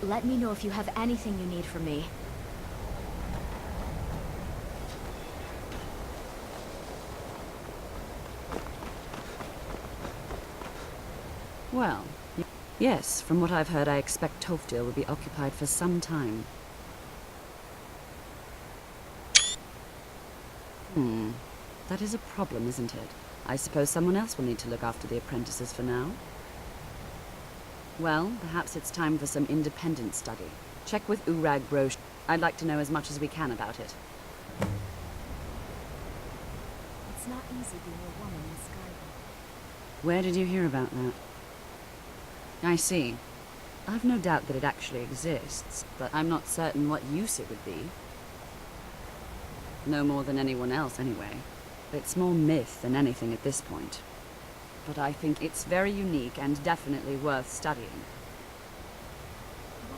Let me know if you have anything you need from me. Well, yes, from what I've heard, I expect Tofdil will be occupied for some time. That is a problem, isn't it? I suppose someone else will need to look after the apprentices for now. Well, perhaps it's time for some independent study. Check with Urag Brosh. I'd like to know as much as we can about it. It's not easy being a woman in Skyrim. Where did you hear about that? I see. I've no doubt that it actually exists, but I'm not certain what use it would be. No more than anyone else, anyway. It's more myth than anything at this point. But I think it's very unique and definitely worth studying.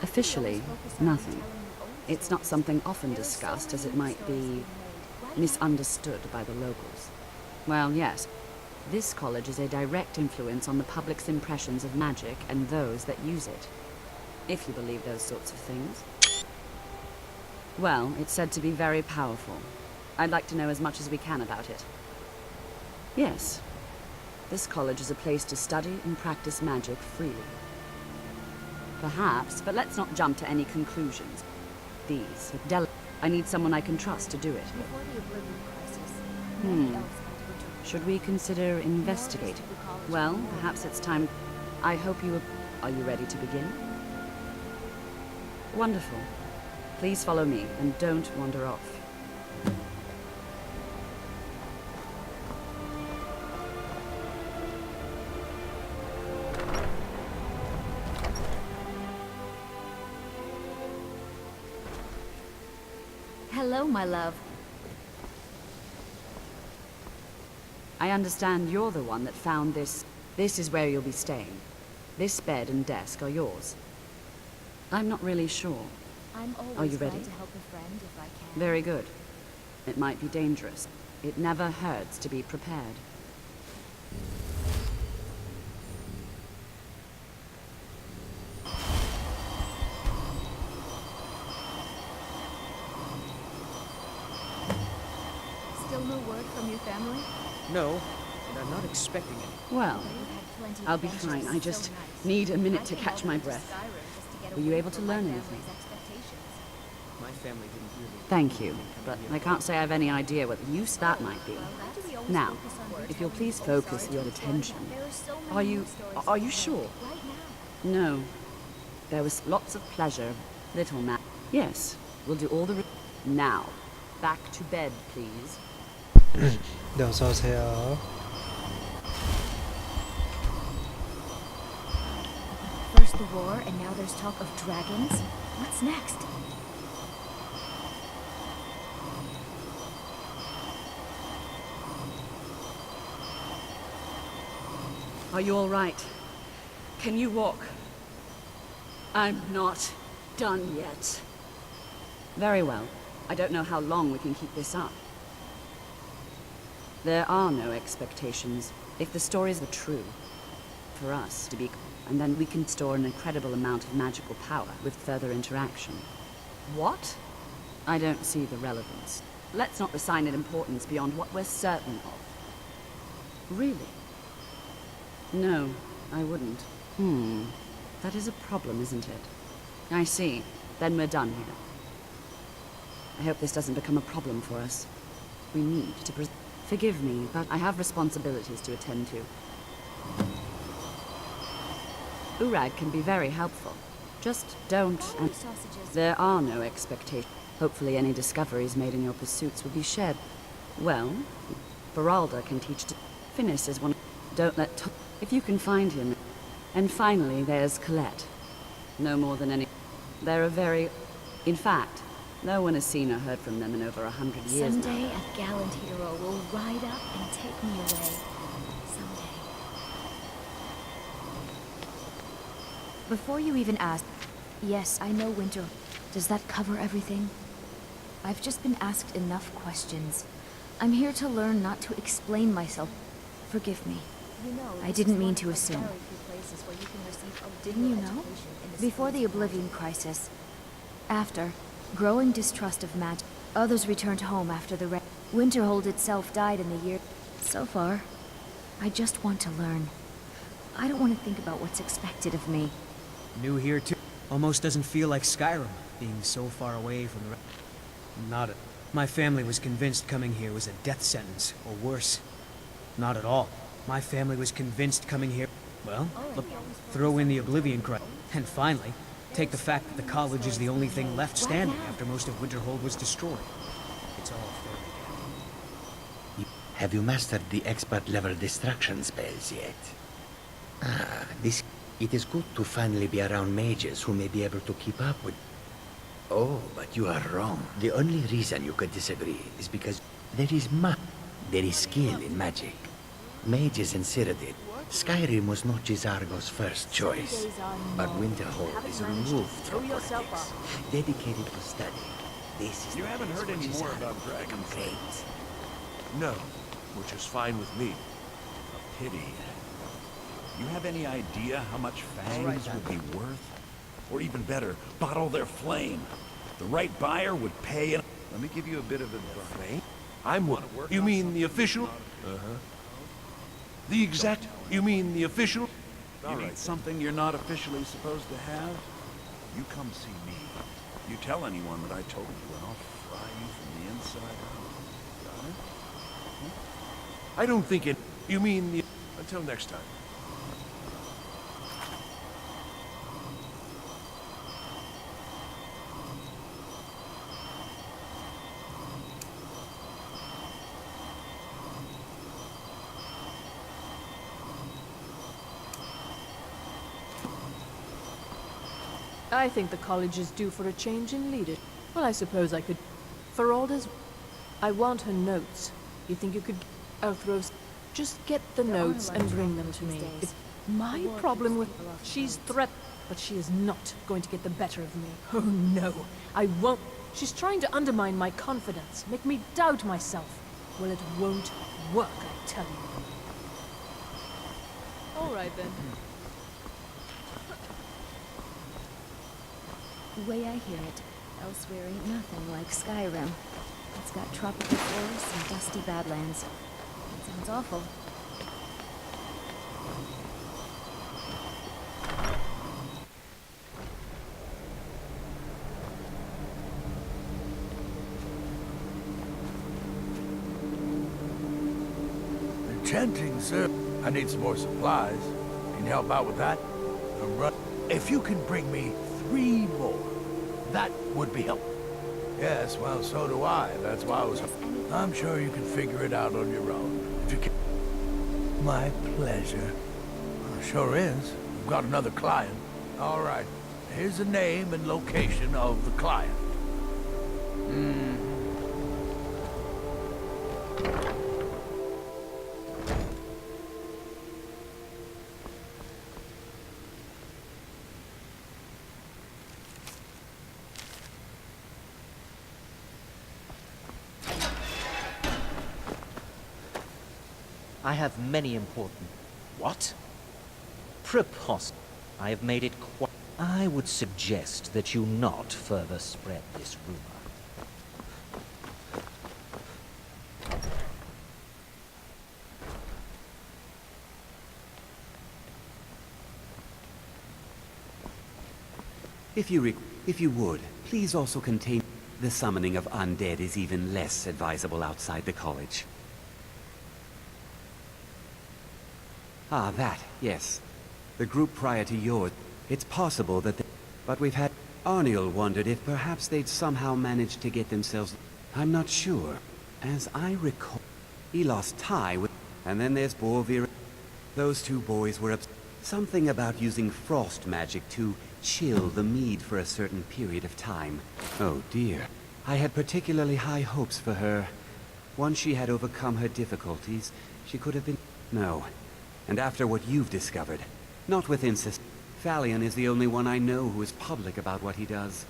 Officially, nothing. It's not something often discussed, as it might be misunderstood by the locals. Well, yes. This college is a direct influence on the public's impressions of magic and those that use it. If you believe those sorts of things. Well, it's said to be very powerful. I'd like to know as much as we can about it. Yes. This college is a place to study and practice magic freely. Perhaps, but let's not jump to any conclusions. I need someone I can trust to do it. Before the Oblivion Crisis, Should we consider investigating? Well, perhaps it's time. I hope you are you ready to begin? Wonderful. Please follow me and don't wander off. Hello, my love. I understand you're the one that found this. This is where you'll be staying. This bed and desk are yours. I'm not really sure. I'm always Are you glad ready? to help a friend if I can. Very good. It might be dangerous. It never hurts to be prepared. Still no word from your family? No, and I'm not expecting any. Well, You've had plenty of I'll be adventures. fine. I just So nice. need a minute I to came catch over my to breath. Skyrim just to get Were you away able to from my learn family's anything? expectations. My family didn't really. Thank you, but I can't say I have any idea what use that might be. Why do we always Now, focus on if you'll retelling please the old focus stories your to attention. There are so many Are you new stories are to you tell sure? right now. No. There was lots of pleasure, little ma- Yes, we'll do all the now. Back to bed, please. 네, 어서 오세요. First the war, and now there's talk of dragons. What's next? Are you all right? Can you walk? I'm not done yet. Very well. I don't know how long we can keep this up. There are no expectations. If the stories are true, for us to be... And then we can store an incredible amount of magical power with further interaction. What? I don't see the relevance. Let's not assign it importance beyond what we're certain of. Really? No, I wouldn't. That is a problem, isn't it? I see. Then we're done here. I hope this doesn't become a problem for us. We need to forgive me, but I have responsibilities to attend to. Urag can be very helpful. Just don't and Sausages. there are no expectations. Hopefully any discoveries made in your pursuits will be shared. Well, Baralda can teach to... Finis is one... Don't let... If you can find him. And finally, there's Colette. No more than any... They're a very... In fact, no one has seen or heard from them in over 100 years now. Someday a gallant hero will ride up and take me away. Someday. Before you even ask, yes, I know winter. Does that cover everything? I've just been asked enough questions. I'm here to learn, not to explain myself. Forgive me. I didn't mean to assume. Didn't you know? Before the Oblivion Crisis. After, growing distrust of magic. Others returned home after the Winterhold itself died in the year. So far, I just want to learn. I don't want to think about what's expected of me. New here too. Almost doesn't feel like Skyrim, being so far away from the Not at... My family was convinced coming here was a death sentence, or worse. Not at all. My family was convinced coming here... Well, look, throw in the Oblivion Crisis. And finally, take the fact that the college is the only thing left standing after most of Winterhold was destroyed. It's all fair. Have you mastered the expert-level destruction spells yet? Ah, this... It is good to finally be around mages who may be able to keep up with... Oh, but you are wrong. The only reason you could disagree is because there is skill in magic. Mages inserted it. Skyrim was not Gisargo's first choice, but Winterhold is removed from politics, dedicated to study. This is You haven't heard any more about dragons? No, which is fine with me. A pity. You have any idea how much fangs would be worth? Or even better, bottle their flame. The right buyer would pay an... Let me give you a bit of advice. I'm one. You mean the official? Uh-huh. The exact... You mean the official? You need something you're not officially supposed to have? You come see me. You tell anyone that I told you, and I'll fry you from the inside out. Got it? Huh? I don't think it... You mean the... Until next time. I think the college is due for a change in leadership. Well, I suppose I could... Feralda's... I want her notes. You think you could... I'll throw... Just get the notes and bring them to me. It's my problem with... She's threatened, but she is not going to get the better of me. Oh no, I won't. She's trying to undermine my confidence, make me doubt myself. Well, it won't work, I tell you. All right then. The way I hear it, elsewhere ain't nothing like Skyrim. It's got tropical forests and dusty badlands. It sounds awful. Enchanting, sir. I need some more supplies. Can you help out with that? If you can bring me 3 more, that would be helpful. Yes, well, so do I. That's why I was... I'm sure you can figure it out on your own. If you can... My pleasure. Sure is. We've got another client. All right. Here's the name and location of the client. I have many important... What? Preposterous. I have made it quite... I would suggest that you not further spread this rumor. If you would, please also contain... The summoning of undead is even less advisable outside the college. Ah, that, yes. The group prior to yours. It's possible that they... But we've had... Arniel wondered if perhaps they'd somehow managed to get themselves... I'm not sure. As I recall... He lost tie with... And then there's Borvir... Those 2 boys were something about using frost magic to chill the mead for a certain period of time. Oh dear. I had particularly high hopes for her. Once she had overcome her difficulties, she could have been... No. And after what you've discovered, not with insist, Thalion is the only one I know who is public about what he does.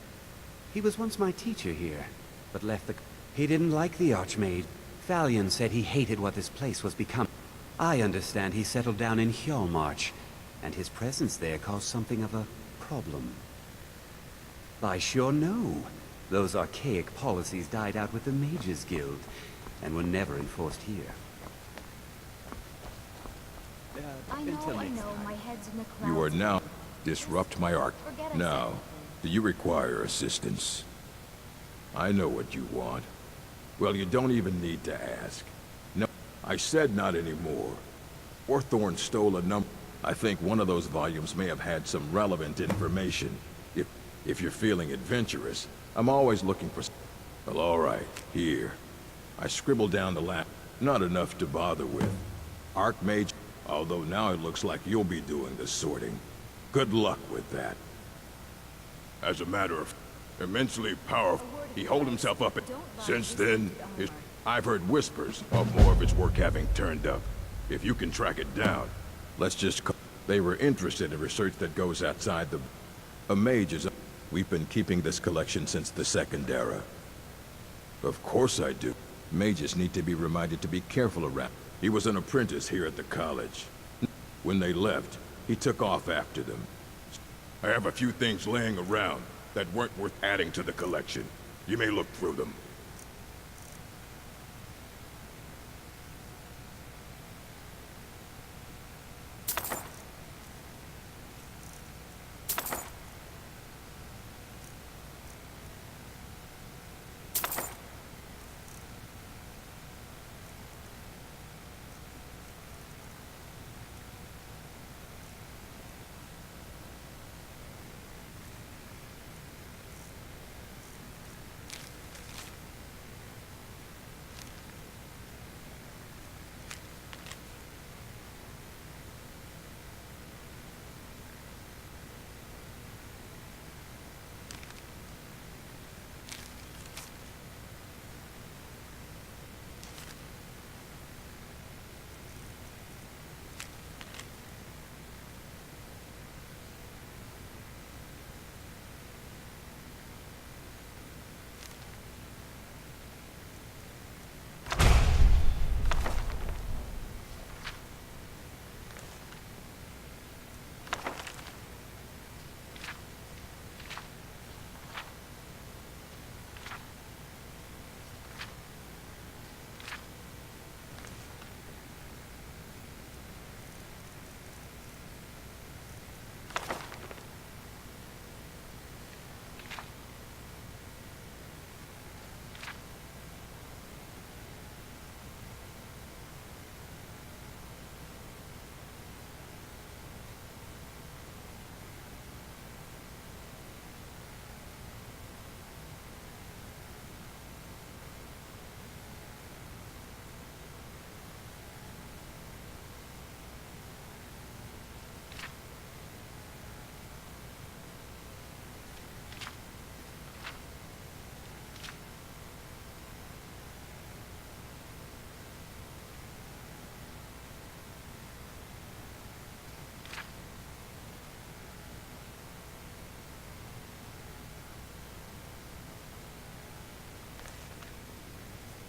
He was once my teacher here, but left the... He didn't like the Archmage. Thalion said he hated what this place was becoming. I understand he settled down in Hjalmarch, and his presence there caused something of a problem. I sure know. Those archaic policies died out with the Mages Guild, and were never enforced here. I know, my head's in the clouds. You are now disrupt my arc. Forget I Now, said do you require assistance? I know what you want. Well, you don't even need to ask. No, I said not anymore. Orthorn stole a number. I think one of those volumes may have had some relevant information. If you're feeling adventurous, I'm always looking for... Well, all right, here. I scribbled down the last. Not enough to bother with. Archmage, although now it looks like you'll be doing the sorting. Good luck with that. As a matter of... immensely powerful. He holed himself up at... Since then, I've heard whispers of more of his work having turned up. If you can track it down, let's just... They were interested in research that goes outside the... A mage is... We've been keeping this collection since the Second Era. Of course I do. Mages need to be reminded to be careful around. He was an apprentice here at the college. When they left, he took off after them. I have a few things laying around that weren't worth adding to the collection. You may look through them.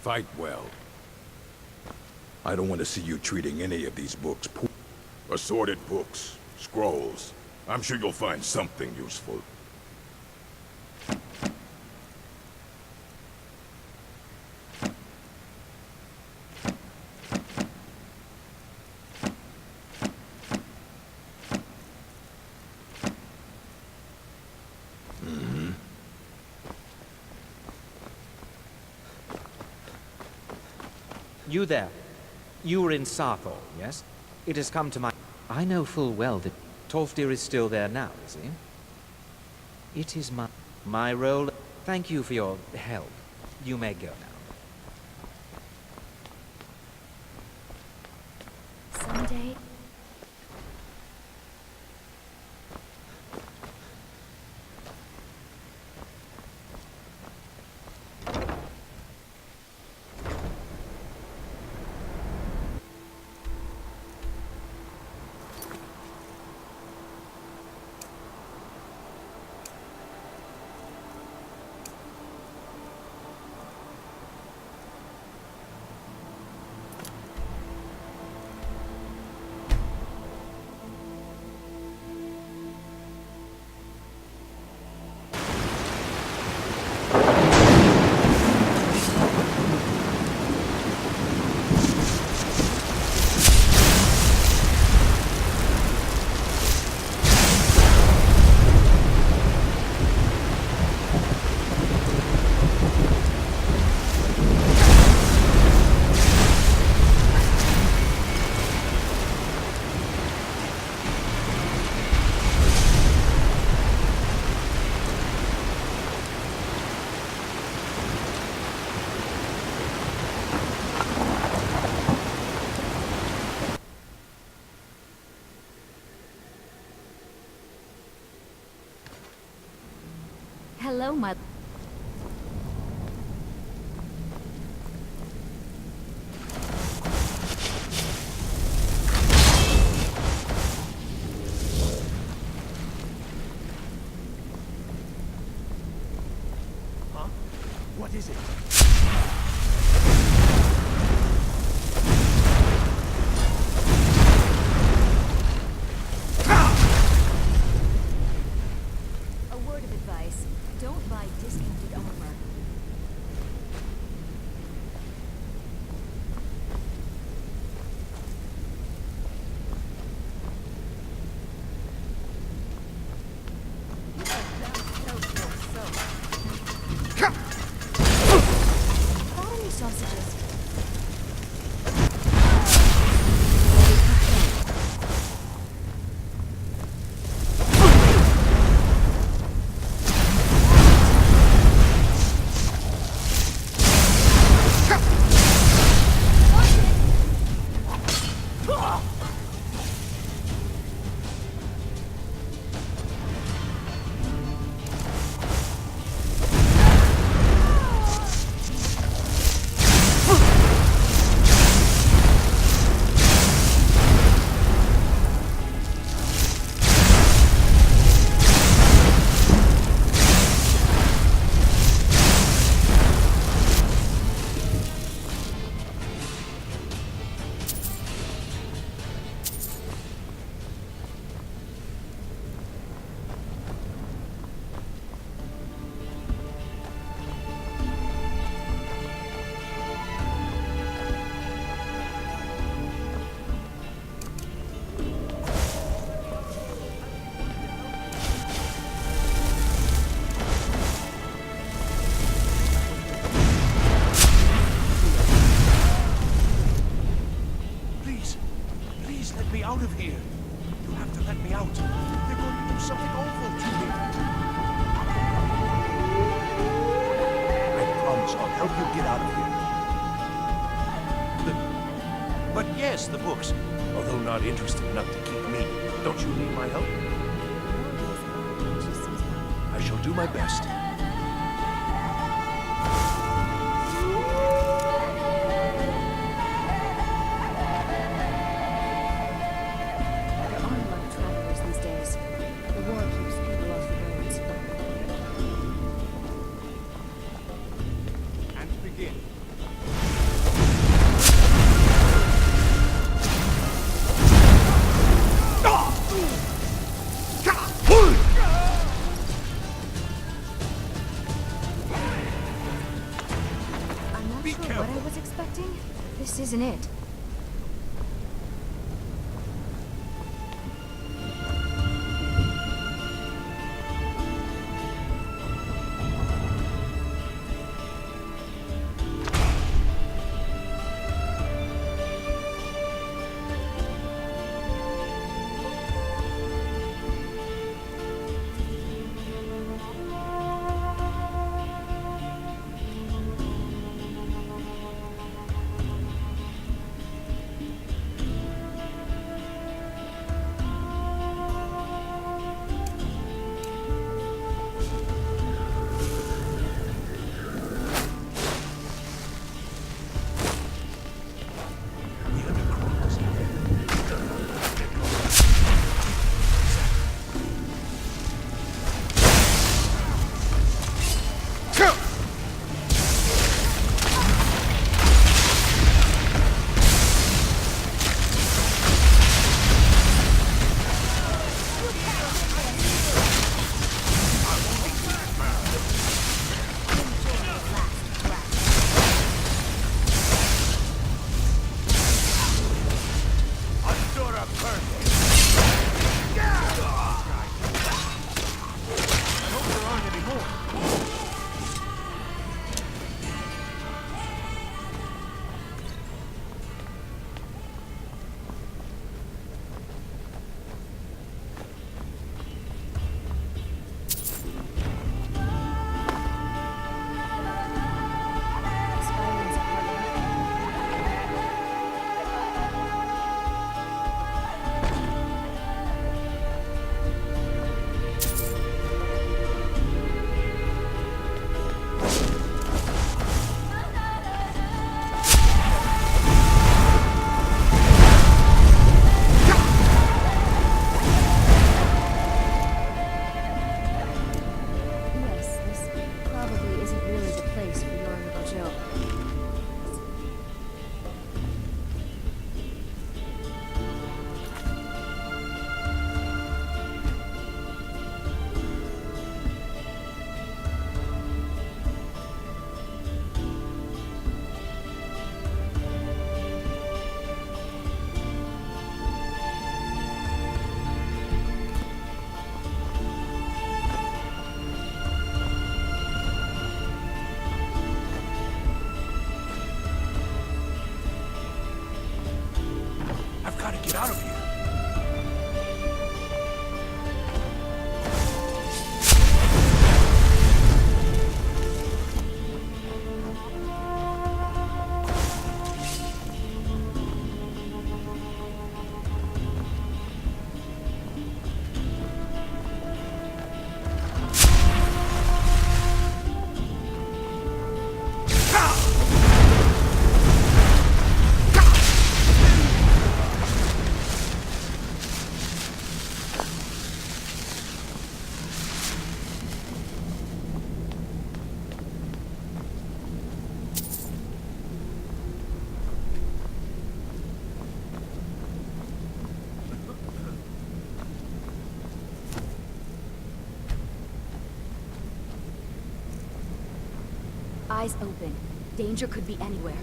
Fight well. I don't want to see you treating any of these books poor. Assorted books, scrolls. I'm sure you'll find something useful. You there. You were in Sarthor, yes? It has come to my... I know full well that Tolfdir is still there now, is he? It is my role. Thank you for your help. You may go now. Someday... Hello, my... What is it? A word of advice. Don't buy discounted armor. Got any sausages? Please let me out of here. You have to let me out. They're going to do something awful to me. I promise I'll help you get out of here. But yes, the books. Although not interested enough to keep me. Don't you need my help? I shall do my best. There aren't a lot of travelers these days. The war keeps people off the roads. And begin. I'm not sure what I was expecting. This isn't it. eyes open. Danger could be anywhere.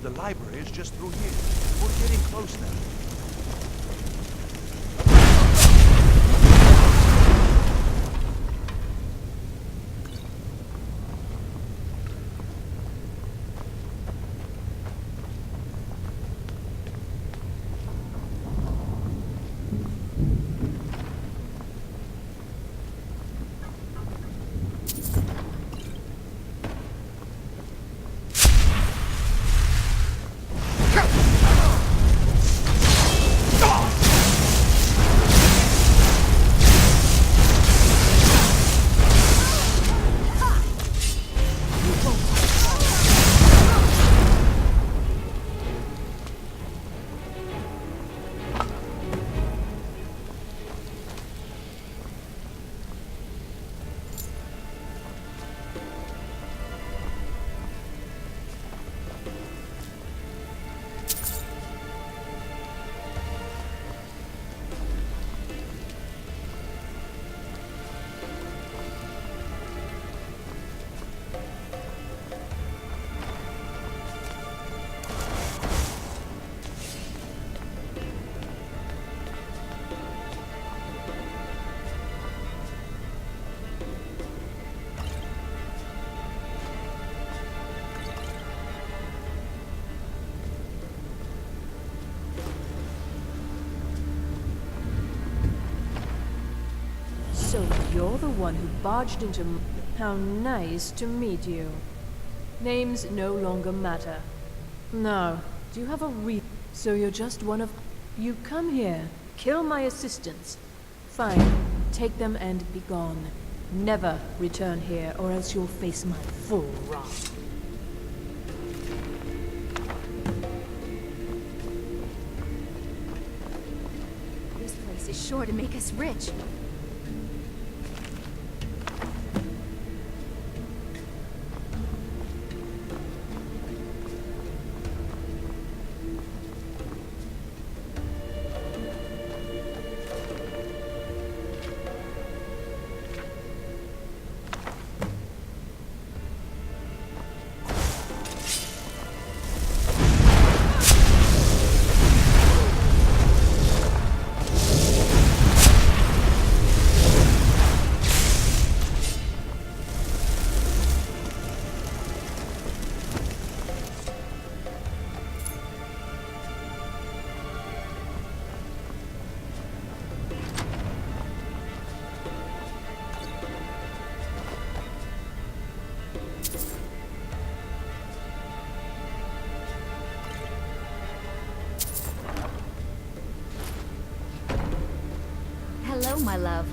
The library is just through here. We're getting close now. So you're the one who barged into How nice to meet you. Names no longer matter. Now, do you have a So you're just one of... You come here, kill my assistants. Fine, take them and be gone. Never return here, or else you'll face my full wrath. This place is sure to make us rich. Hello, my love.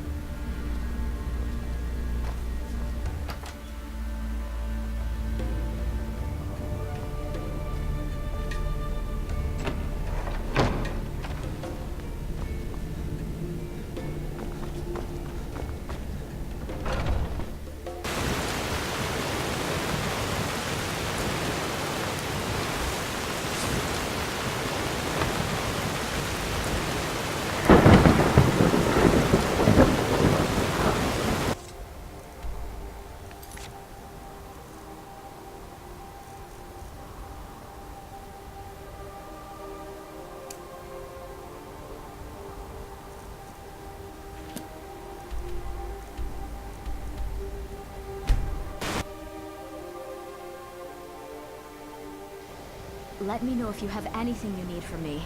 Let me know if you have anything you need from me.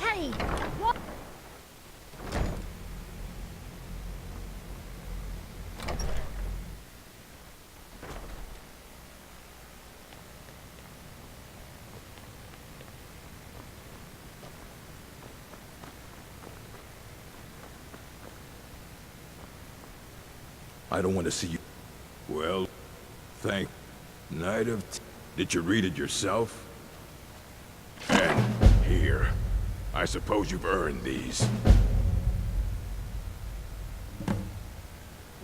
Hey! What? I don't want to see you. Well, thank... Night of... Did you read it yourself? And here. I suppose you've earned these.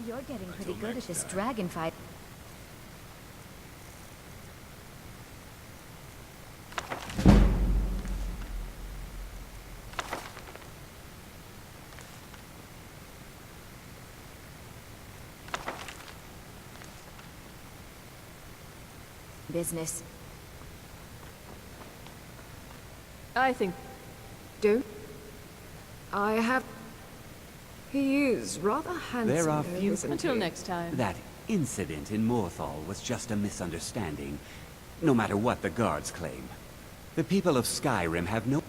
You're getting pretty good at this dragon fight. Business. I think... Don't... I have... He is rather handsome, There are though, few... isn't Until he? next time. That incident in Morthal was just a misunderstanding, no matter what the guards claim. The people of Skyrim have no...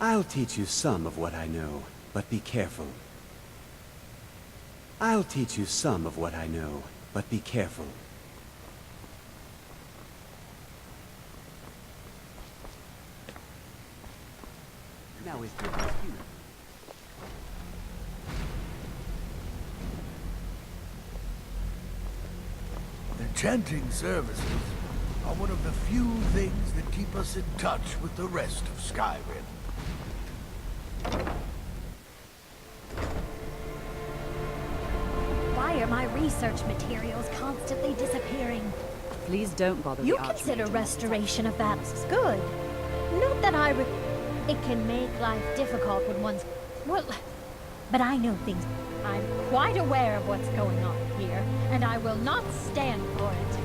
I'll teach you some of what I know, but be careful. I'll teach you some of what I know, but be careful. Now is your excuse. The chanting services are one of the few things that keep us in touch with the rest of Skyrim. Why are my research materials constantly disappearing? Please don't bother You the Archmage consider on this restoration of that good. Not that it can make life difficult when one's... Well, but I know things. I'm quite aware of what's going on here, and I will not stand for it.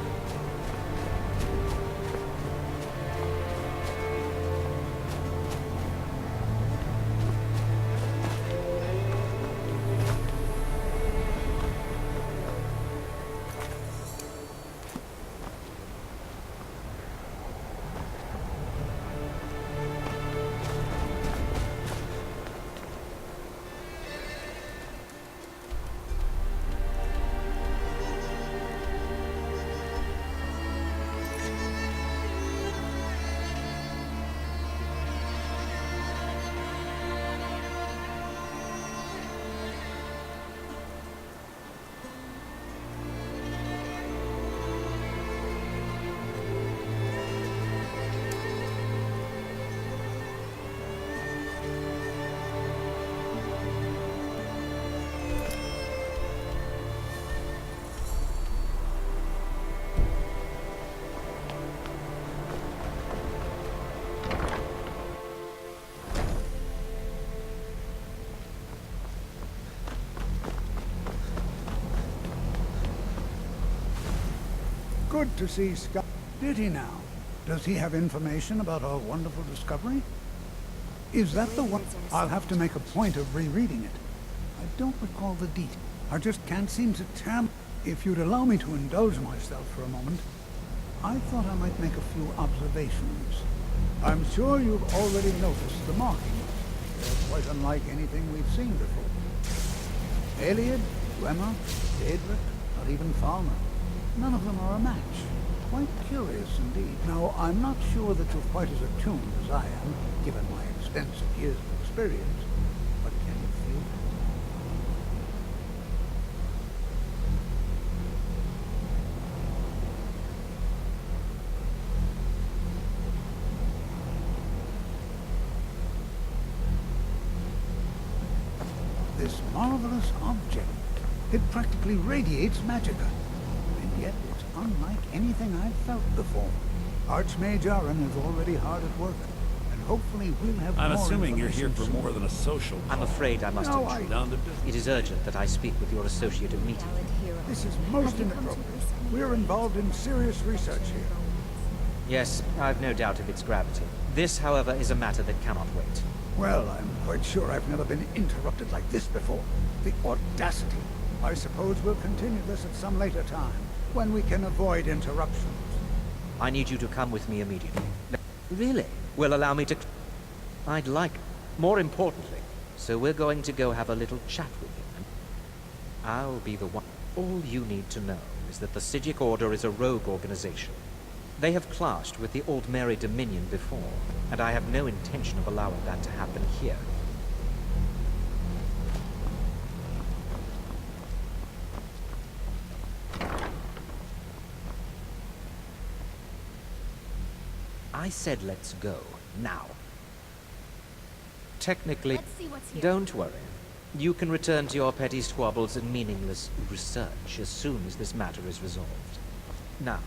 Good to see Scott. Did he now? Does he have information about our wonderful discovery? Is that the one? I'll have to make a point of rereading it. I don't recall the detail. I just can't seem to tell. If you'd allow me to indulge myself for a moment, I thought I might make a few observations. I'm sure you've already noticed the markings. They're quite unlike anything we've seen before. Eliad, Dwemer, Daedric, or even Falmer. None of them are a match. Quite curious indeed. Now, I'm not sure that you're quite as attuned as I am, given my extensive years of experience, but can you feel that? This marvelous object, it practically radiates magicka. And yet it's unlike anything I've felt before. Archmage Aaron is already hard at work, and hopefully we'll have I'm more assuming you're here for information more soon. than a social I'm call. afraid I must No, intrude. Down to business. It is urgent that I speak with your associate immediately. This is most inappropriate. We're involved in serious research here. Yes, I've no doubt of its gravity. This, however, is a matter that cannot wait. Well, I'm quite sure I've never been interrupted like this before. The audacity. I suppose we'll continue this at some later time, when we can avoid interruptions. I need you to come with me immediately. Really? Well, allow me to... I'd like... More importantly, so we're going to go have a little chat with him. I'll be the one. All you need to know is that the Psijic Order is a rogue organization. They have clashed with the Old Mary Dominion before, and I have no intention of allowing that to happen here. I said let's go, now. Technically, Let's see what's here. don't worry. You can return to your petty squabbles and meaningless research as soon as this matter is resolved. Now,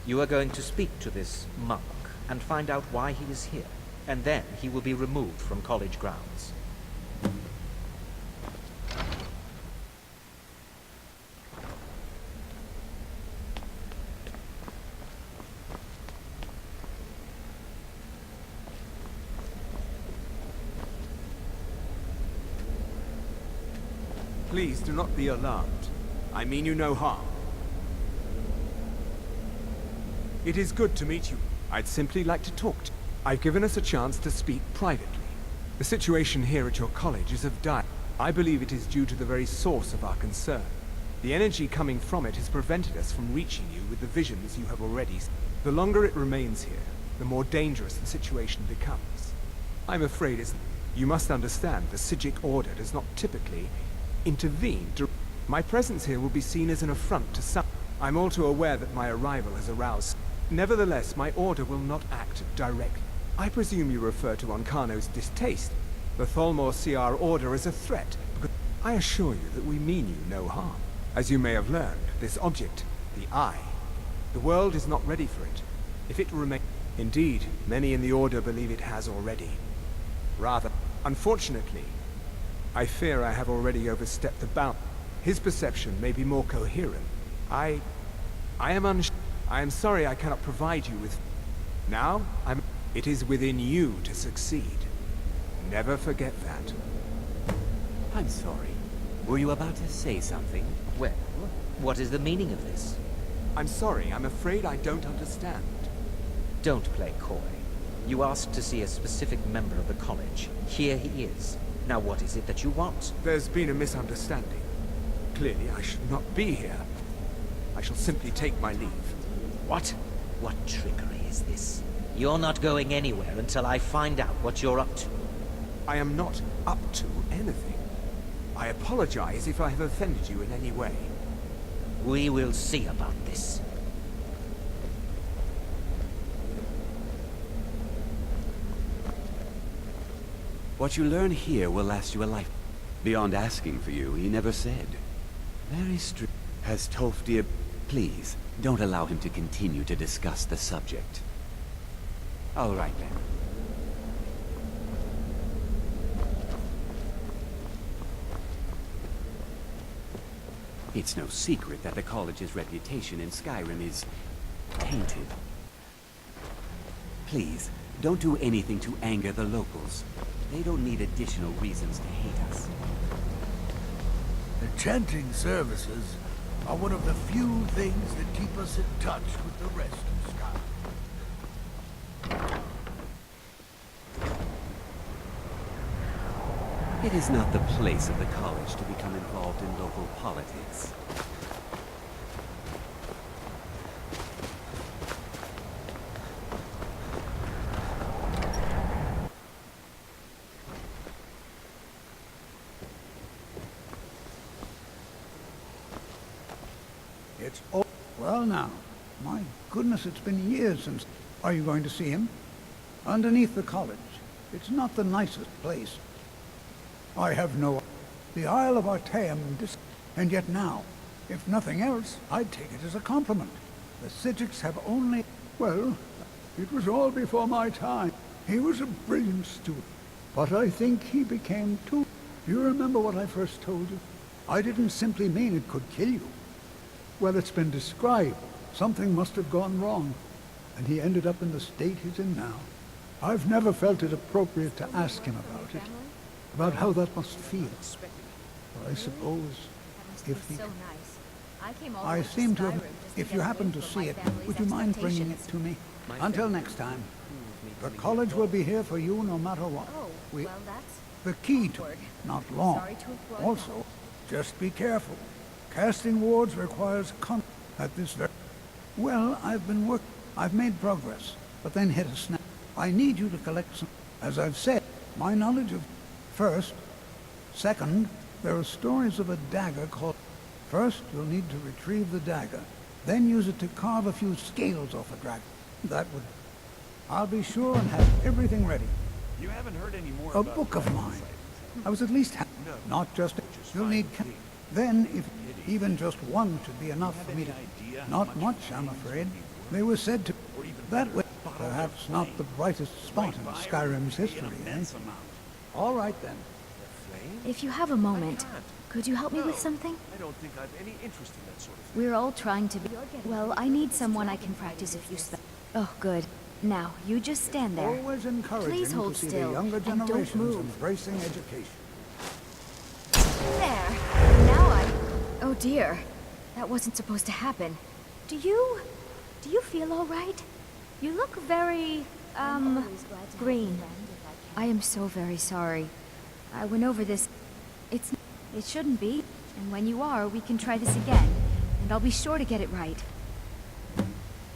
you are going to speak to this monk and find out why he is here, and then he will be removed from college grounds. Please do not be alarmed. I mean you no harm. It is good to meet you. I'd simply like to talk to you. I've given us a chance to speak privately. The situation here at your college is of dire. I believe it is due to the very source of our concern. The energy coming from it has prevented us from reaching you with the visions you have already seen. The longer it remains here, the more dangerous the situation becomes. I'm afraid you must understand the Psijic Order does not typically intervene. My presence here will be seen as an affront to some. I'm all too aware that my arrival has aroused. Nevertheless, my order will not act directly. I presume you refer to Onkano's distaste. The Tholmor see our order as a threat, because I assure you that we mean you no harm. As you may have learned, this object, the Eye, the world is not ready for it. If it remains... Indeed, many in the Order believe it has already. Rather, unfortunately, I fear I have already overstepped the bound. His perception may be more coherent. I am sorry I cannot provide you with... Now, it is within you to succeed. Never forget that. I'm sorry. Were you about to say something? Well, what is the meaning of this? I'm sorry, I'm afraid I don't understand. Don't play coy. You asked to see a specific member of the college. Here he is. Now what is it that you want? There's been a misunderstanding. Clearly I should not be here. I shall simply take my leave. What? What trickery is this? You're not going anywhere until I find out what you're up to. I am not up to anything. I apologize if I have offended you in any way. We will see about this. What you learn here will last you a life. Beyond asking for you, he never said. Very strict. Has Tolfdir... Please, don't allow him to continue to discuss the subject. All right, then. It's no secret that the college's reputation in Skyrim is... tainted. Please, don't do anything to anger the locals. They don't need additional reasons to hate us. The chanting services are one of the few things that keep us in touch with the rest of Sky. It is not the place of the college to become involved in local politics. It's all... Well now, my goodness, it's been years since... Are you going to see him? Underneath the college. It's not the nicest place. I have no... The Isle of Artaeum... And yet now, if nothing else, I'd take it as a compliment. The Psijics have only... Well, it was all before my time. He was a brilliant student. But I think he became too... You remember what I first told you? I didn't simply mean it could kill you. Well, it's been described. Something must have gone wrong. And he ended up in the state he's in now. I've never felt it appropriate to ask him about it, about how that must feel. But I suppose if he... I seem to have... If you happen to see it, would you mind bringing it to me? Until next time. The college will be here for you no matter what. The key to it, not long. Also, just be careful. Casting wards requires at this very... Well, I've made progress, but then hit a snap. I need you to collect some... As I've said, my knowledge of... First. Second, there are stories of a dagger called... First, you'll need to retrieve the dagger, then use it to carve a few scales off a dragon. That would... I'll be sure and have everything ready. You haven't heard any more A about book of dragons mine. lately. I was at least not just... You'll need... Then, if even just one should be enough for me to... Not much, I'm afraid. They were said to... That way, perhaps not the brightest spot in Skyrim's history, eh? All right, then. If you have a moment, could you help me with something? I don't think I've any interest in that sort of thing. We're all trying to be... Well, I need someone I can practice a few spells. Oh, good. Now, you just stand there. Always encouraging Please hold to see still the younger and don't generations move. embracing education. There. Now Oh dear. That wasn't supposed to happen. Do you feel all right? You look very, green. I am so very sorry. I went over this. It shouldn't be. And when you are, we can try this again. And I'll be sure to get it right.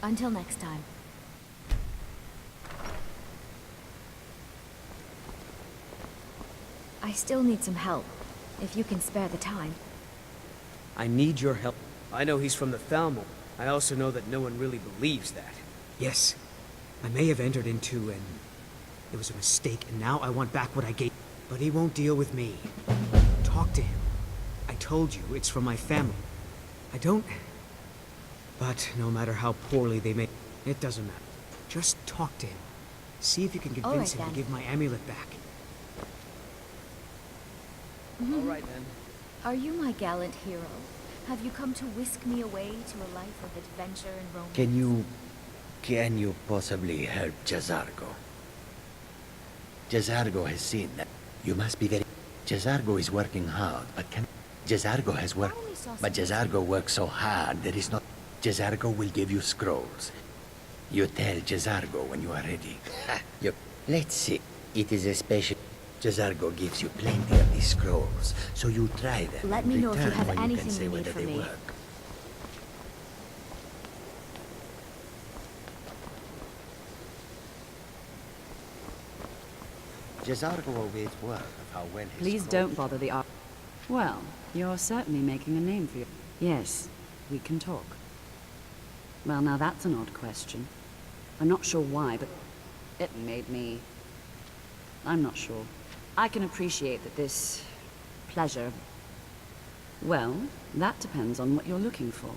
Until next time. I still need some help, if you can spare the time. I need your help. I know he's from the Thalmor. I also know that no one really believes that. Yes, I may have entered into an... It was a mistake, and now I want back what I gave. But he won't deal with me. Talk to him. I told you, it's from my family. I don't... But no matter how poorly they make... It doesn't matter. Just talk to him. See if you can convince him to give my amulet back. All right, then. Are you my gallant hero? Have you come to whisk me away to a life of adventure and romance? Can you possibly help Jazargo? Jazargo has seen that. You must be very... Jazargo is working hard, but Jazargo has worked... But Jazargo works so hard that it's not... Jazargo will give you scrolls. You tell Jazargo when you are ready. Let's see. It is a special... Jazargo gives you plenty of these scrolls, so you try them. Let me know if you Return have when anything can say you need whether from they me. work. Jazargo always work of how well his Please scrolls... don't bother the art. Well, you're certainly making a name for you. Yes, we can talk. Well, now that's an odd question. I'm not sure why, but it made me... I'm not sure. I can appreciate that this pleasure... Well, that depends on what you're looking for.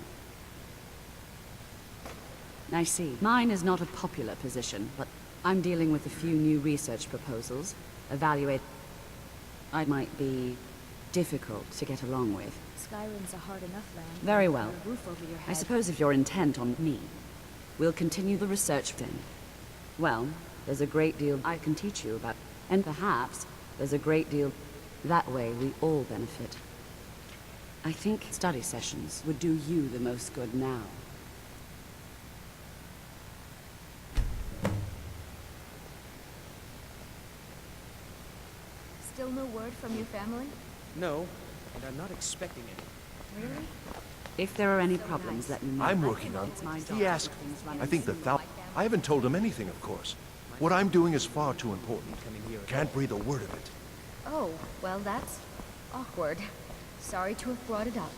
I see. Mine is not a popular position, but I'm dealing with a few new research proposals. Evaluate... I might be difficult to get along with. Skyrim's a hard enough land. Very well. A roof over your head. I suppose if you're intent on me, we'll continue the research then. Well, there's a great deal I can teach you about, and perhaps there's a great deal... That way we all benefit. I think study sessions would do you the most good now. Still no word from your family? No, and I'm not expecting any. Really? If there are any problems, let me know. I'm working on... It's my job He to asked... keep things running I think the smoothly. I haven't told him anything, of course. What I'm doing is far too important. Can't breathe a word of it. Oh, well that's awkward. Sorry to have brought it up.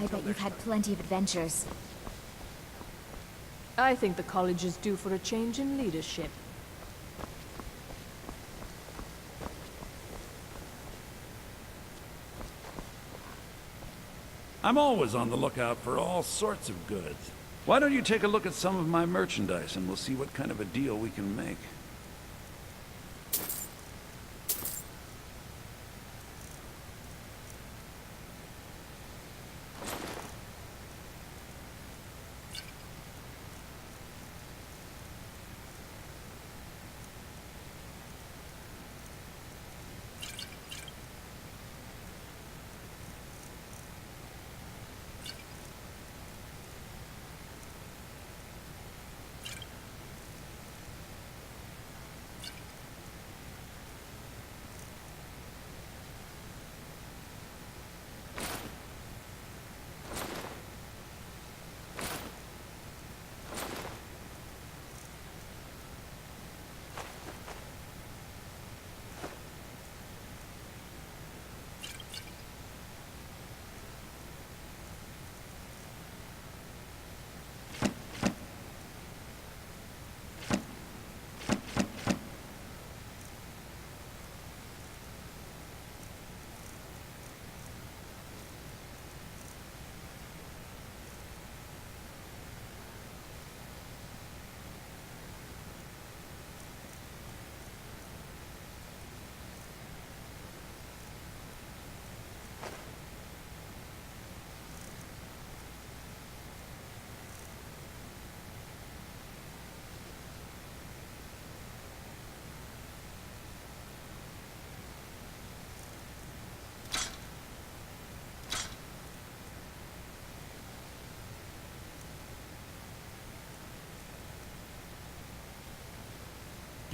I bet you've had plenty of adventures. I think the college is due for a change in leadership. I'm always on the lookout for all sorts of goods. Why don't you take a look at some of my merchandise and we'll see what kind of a deal we can make.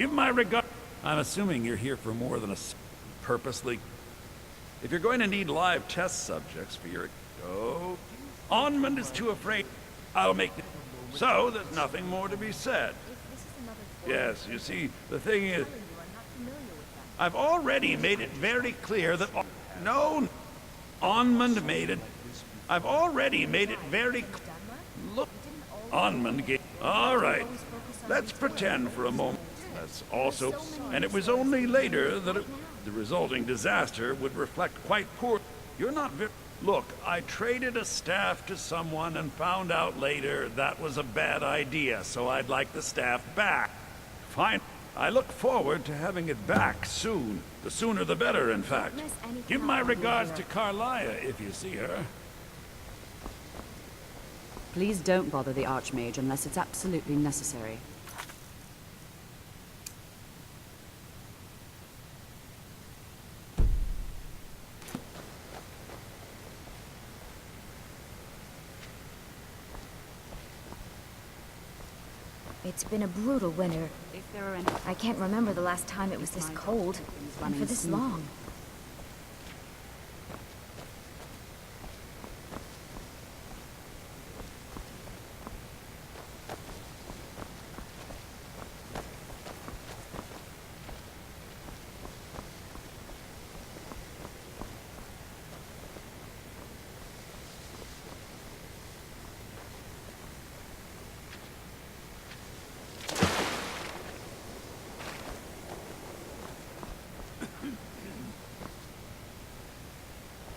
Give my regard. I'm assuming you're here for more than a purposely. If you're going to need live test subjects for your... Oh, Onmund is too afraid. I'll make it. So, there's nothing more to be said. Yes, you see, the thing is... I've already made it very clear that... No, Onmund made it... I've already made it very... Look, Onmund gave... All right, let's pretend for a moment. That's also... And it was only later that the resulting disaster would reflect quite poor... You're not very... Look, I traded a staff to someone and found out later that was a bad idea, so I'd like the staff back. Fine. I look forward to having it back soon. The sooner the better, in fact. Give my regards to Carlia if you see her. Please don't bother the Archmage unless it's absolutely necessary. It's been a brutal winter. If there are any... I can't remember the last time it was this cold, and for this long.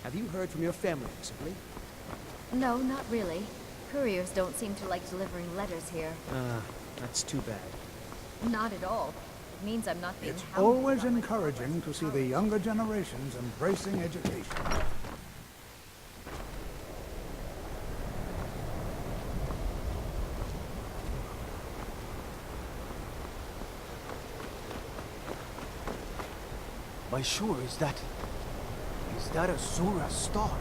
Have you heard from your family recently? No, not really. Couriers don't seem to like delivering letters here. That's too bad. Not at all. It means I'm not being It's hounded always on my encouraging to see the younger generations embracing education. Why sure, is that a Zura star?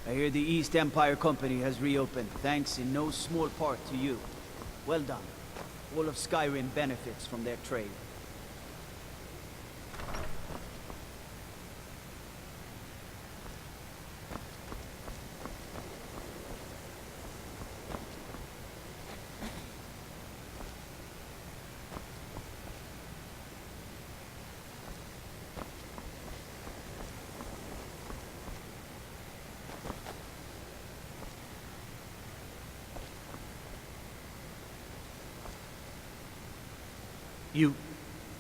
I hear the East Empire Company has reopened, thanks in no small part to you. Well done. All of Skyrim benefits from their trade.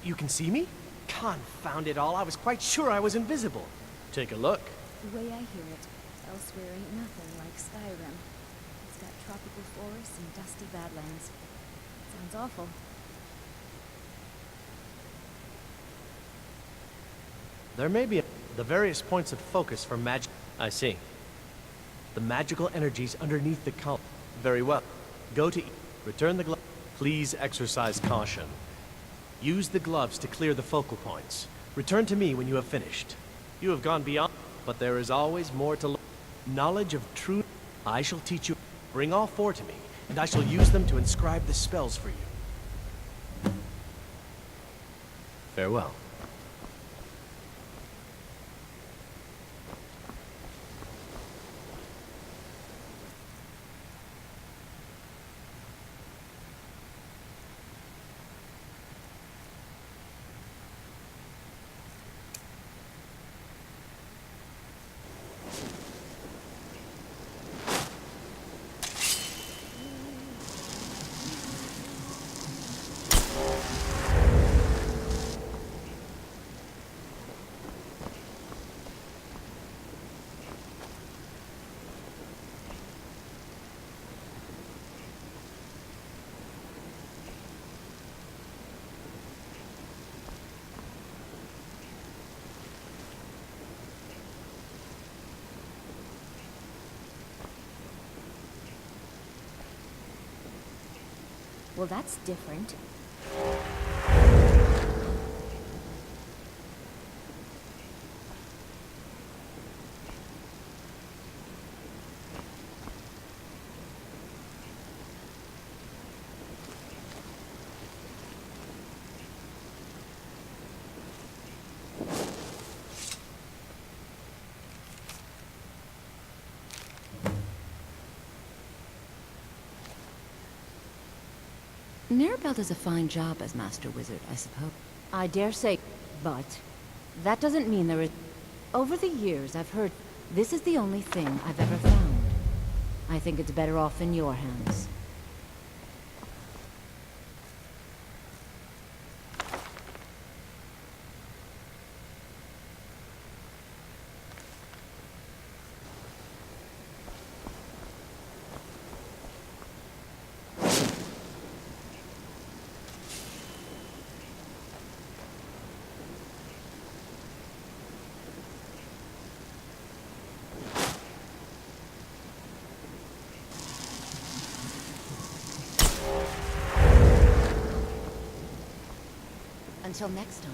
You can see me? Confound it all, I was quite sure I was invisible. Take a look. The way I hear it, elsewhere ain't nothing like Skyrim. It's got tropical forests and dusty badlands. Sounds awful. There may be the various points of focus for magic. I see. The magical energies underneath the column. Very well. Go to return the glove. Please exercise caution. Use the gloves to clear the focal points. Return to me when you have finished. You have gone beyond, but there is always more to learn. Knowledge of truth. I shall teach you. Bring all four to me, and I shall use them to inscribe the spells for you. Farewell. Well, that's different. Mirabelle does a fine job as Master Wizard, I suppose. I dare say, but that doesn't mean there is... Over the years, I've heard this is the only thing I've ever found. I think it's better off in your hands. Until next time.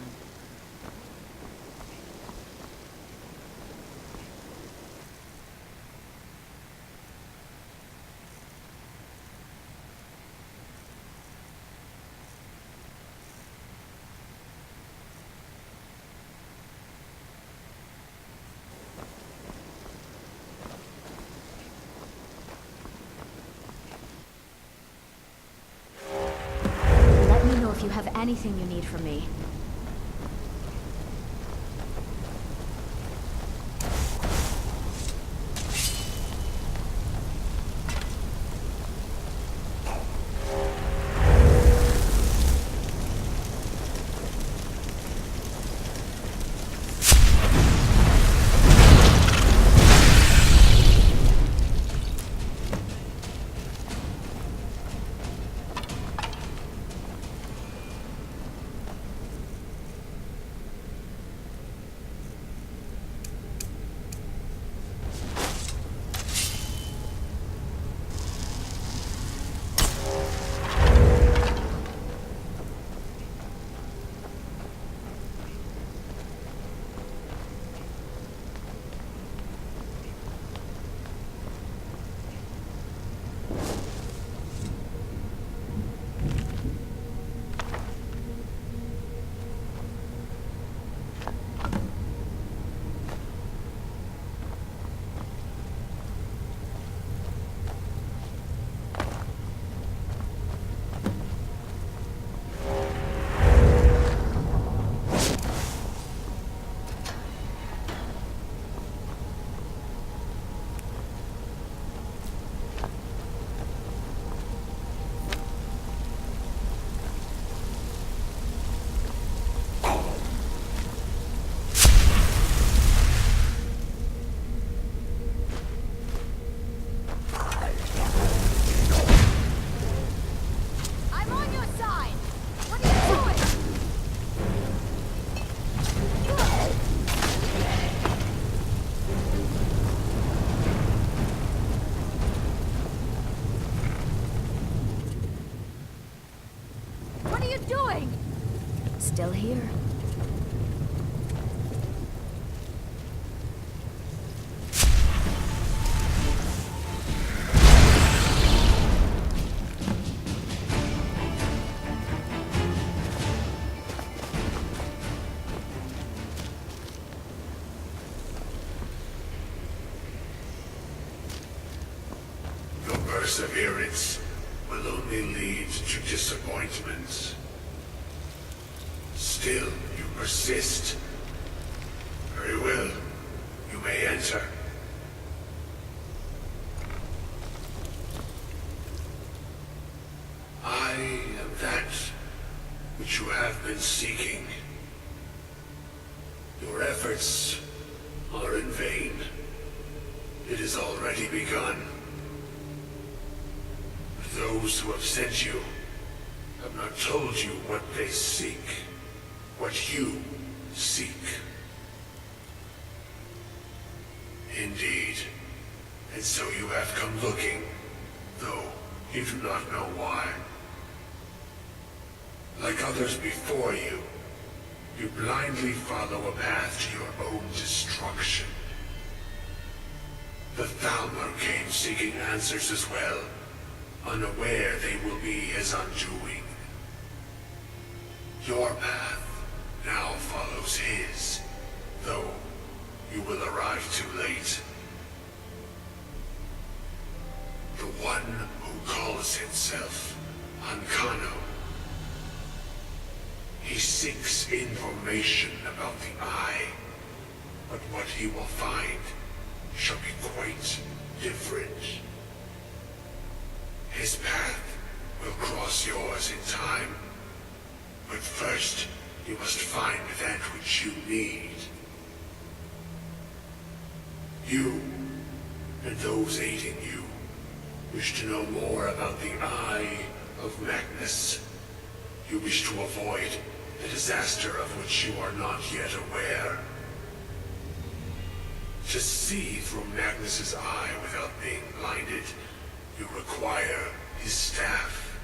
Let me know if you have anything you need from me. Still here. Your perseverance will only lead to disappointments. Still, you persist. Very well. You may enter. I am that which you have been seeking. Your efforts are in vain. It has already begun. Those who have sent you have not told you what they seek. What you seek. Indeed. And so you have come looking, though you do not know why. Like others before you, you blindly follow a path to your own destruction. The Thalmor came seeking answers as well, unaware they will be his undoing. Your path now follows his, though you will arrive too late. The one who calls himself Ancano He seeks information about the Eye, but what he will find shall be quite different. His path will cross yours in time, but first you must find that which you need. You, and those aiding you, wish to know more about the Eye of Magnus. You wish to avoid the disaster of which you are not yet aware. To see through Magnus's eye without being blinded, you require his staff.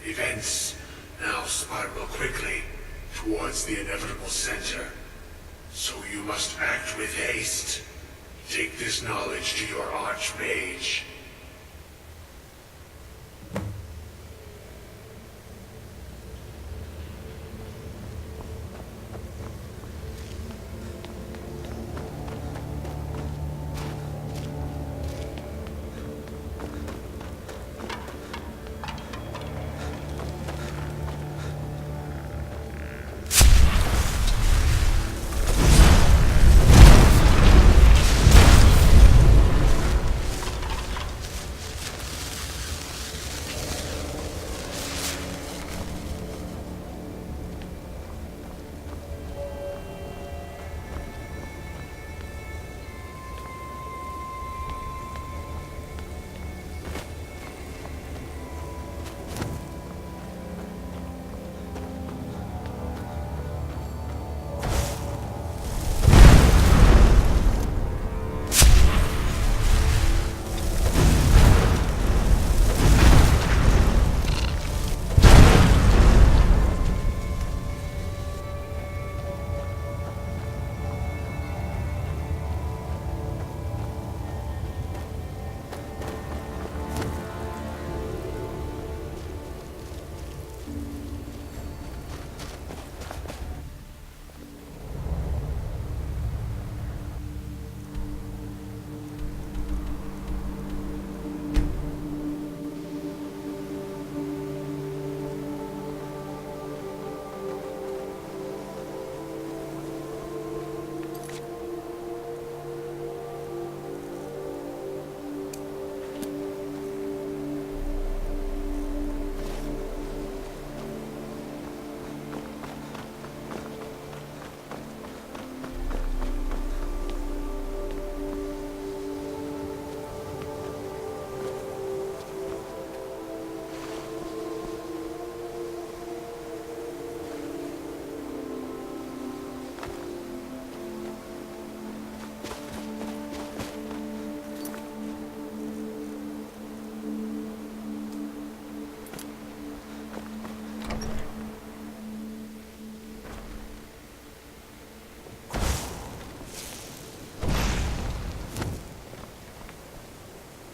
Events now spiral quickly towards the inevitable center, so you must act with haste. Take this knowledge to your Archmage.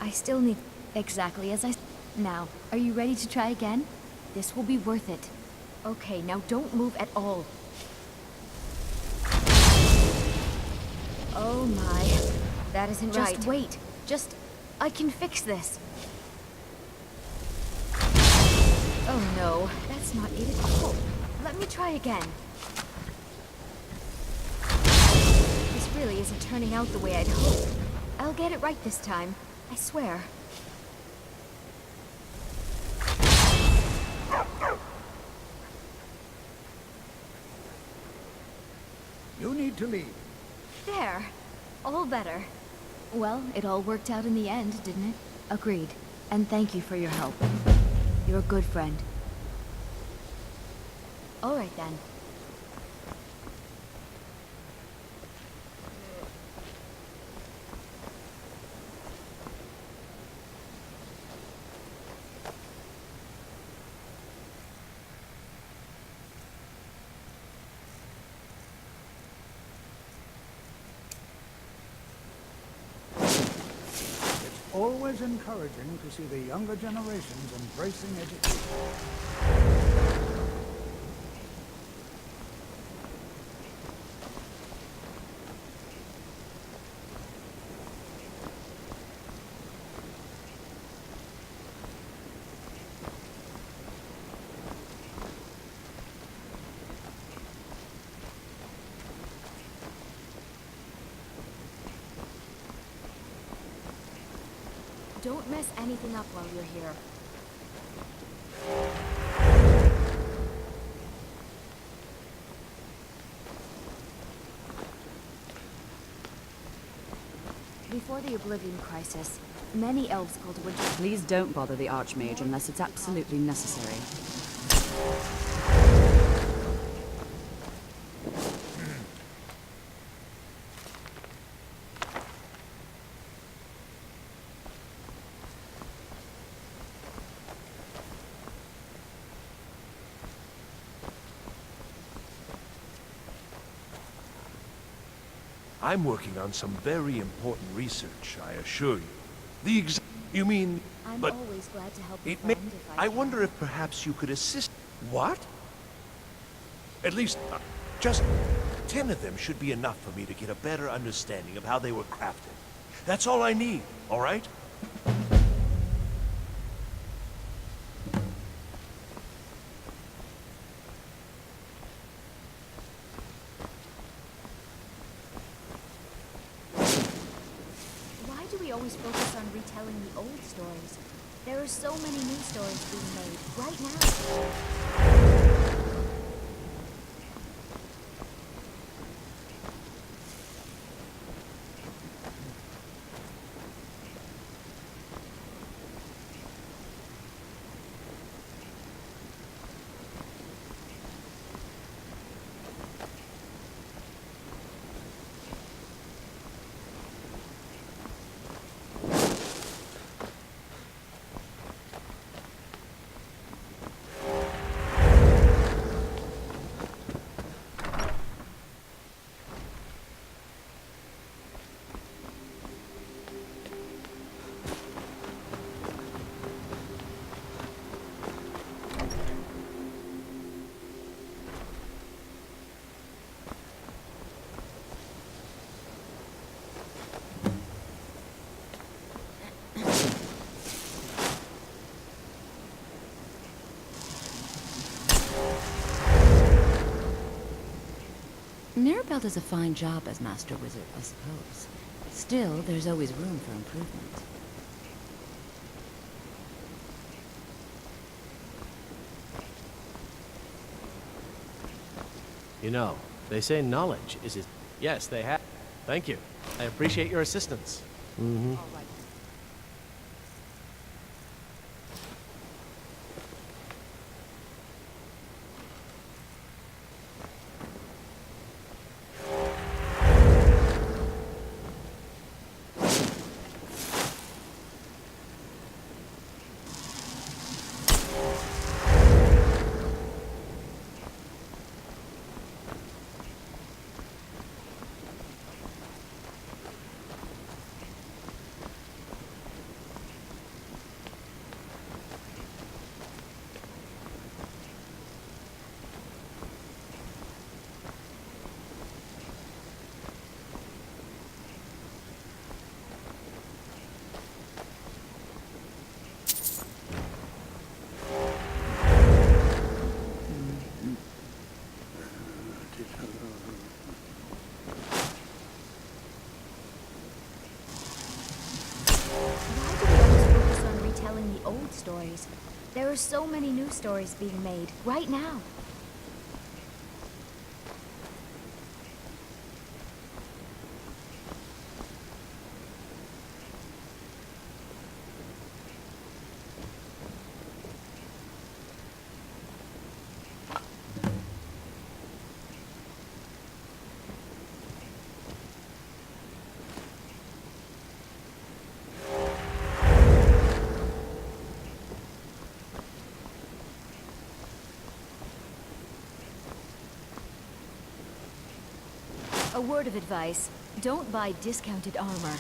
I still need... exactly as I... Now, are you ready to try again? This will be worth it. Okay, now don't move at all. Oh my. That isn't right. Just wait. I can fix this. Oh no, that's not it at all. Let me try again. This really isn't turning out the way I'd hoped. I'll get it right this time. I swear. You need to leave. There. All better. Well, it all worked out in the end, didn't it? Agreed. And thank you for your help. You're a good friend. All right then. Always encouraging to see the younger generations embracing education. Don't mess anything up while you're here. Before the Oblivion Crisis, many elves called Winter... Please don't bother the Archmage unless it's absolutely necessary. I'm working on some very important research, I assure you. You mean... I'm but always glad to help a it may... friend if I I can. wonder if perhaps you could assist... What? At least, just 10 of them should be enough for me to get a better understanding of how they were crafted. That's all I need, all right? Why do we always focus on retelling the old stories? There are so many new stories being made right now. Mirabelle does a fine job as Master Wizard, I suppose. Still, there's always room for improvement. You know, they say knowledge is his... Yes, they have. Thank you. I appreciate your assistance. Mm-hmm. Stories. There are so many new stories being made right now. A word of advice, don't buy discounted armor.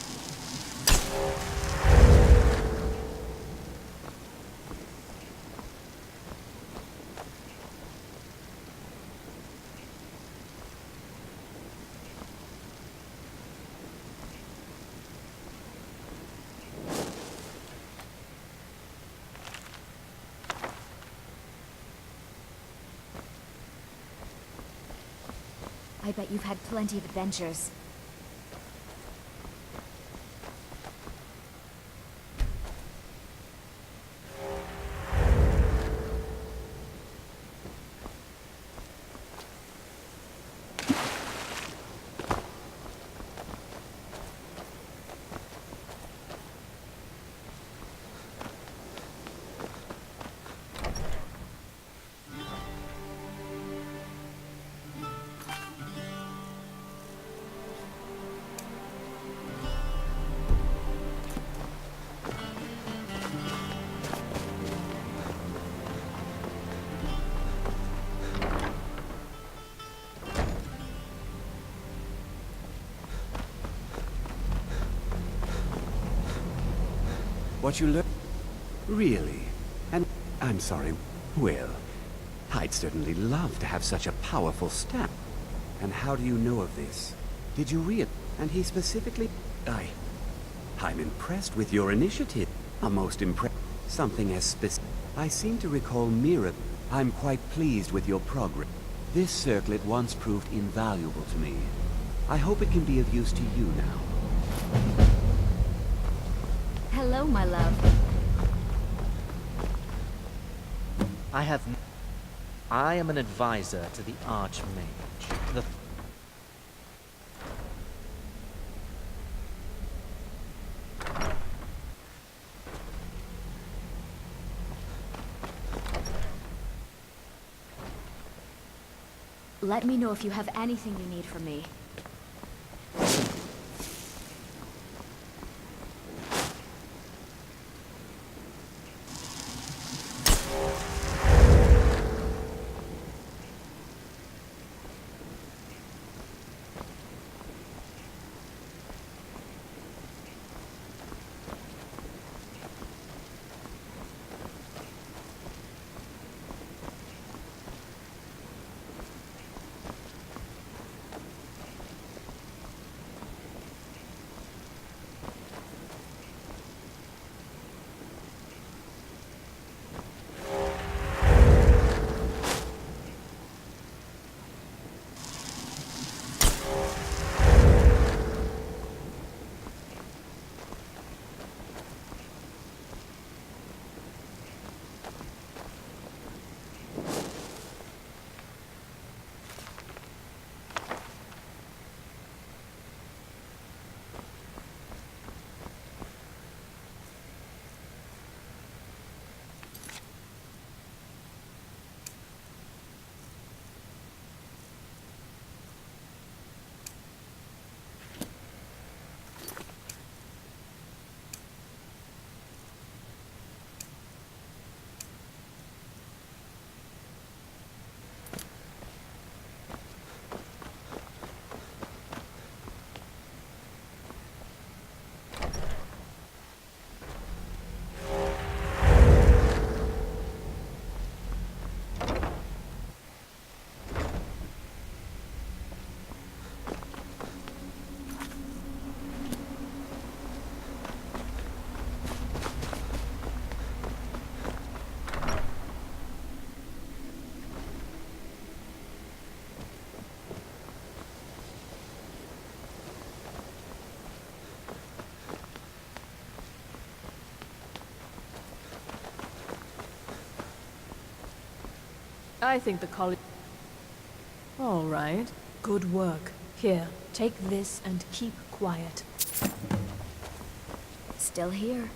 I bet you've had plenty of adventures. What you learn? Really? And I'm sorry. Well, I'd certainly love to have such a powerful staff. And how do you know of this? Did you read? And he specifically... I'm impressed with your initiative. I'm most impressed. Something as specific. I seem to recall Mira. I'm quite pleased with your progress. This circlet once proved invaluable to me. I hope it can be of use to you now. Hello, my love. I am an advisor to the Archmage. The... Let me know if you have anything you need from me. I think the college... All right. Good work. Here, take this and keep quiet. Still here.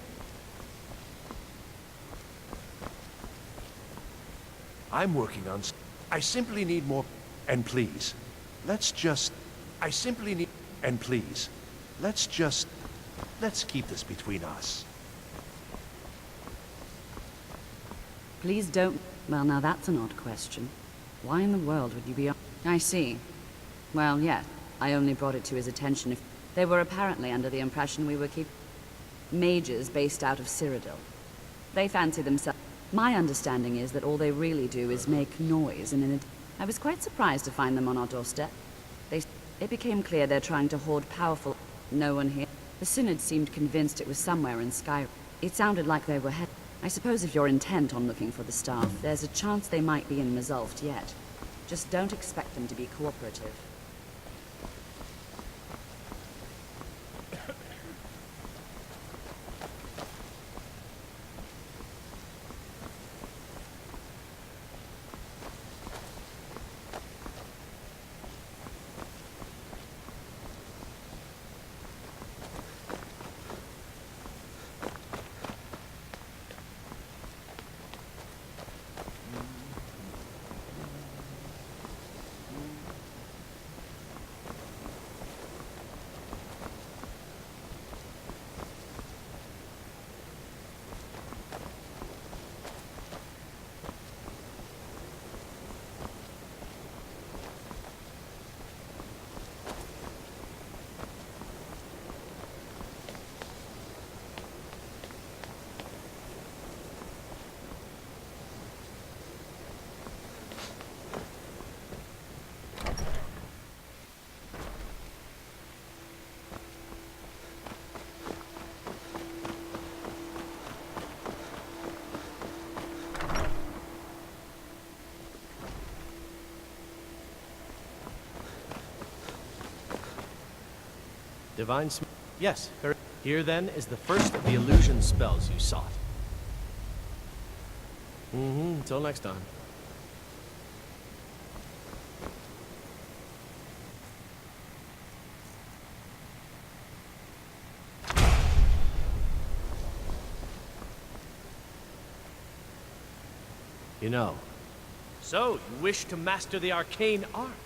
I'm working on... I simply need more... And please, let's just... I simply need... And please, let's just... Let's keep this between us. Please don't... Well, now that's an odd question. Why in the world would you be... I see. Well, yeah, I only brought it to his attention if... They were apparently under the impression we were mages based out of Cyrodiil. They fancy themselves... My understanding is that all they really do is make noise, and I was quite surprised to find them on our doorstep. It became clear they're trying to hoard powerful... No one here. The Synod seemed convinced it was somewhere in Skyrim. It sounded like they were I suppose if you're intent on looking for the staff, there's a chance they might be in Resolved yet. Just don't expect them to be cooperative. Divine sm- Yes, very. Here then is the first of the illusion spells you sought. Until next time. You know. So, you wish to master the arcane arts?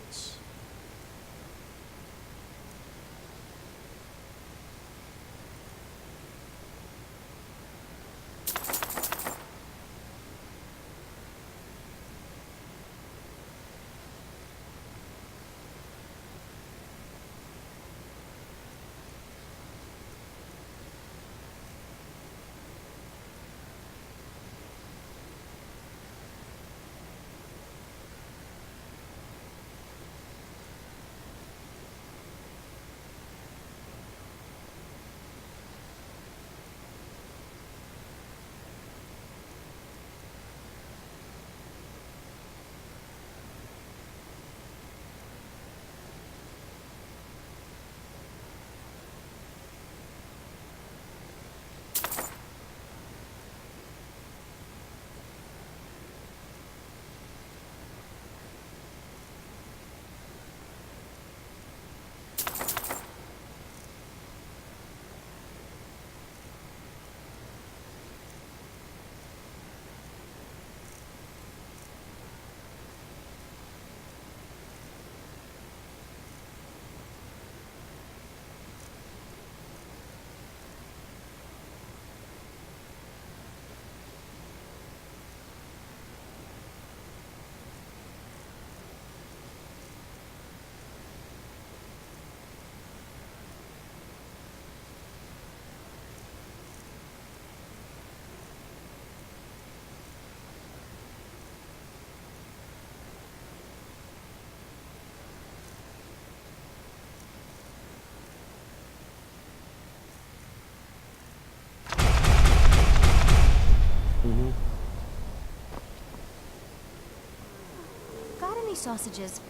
Got any sausages?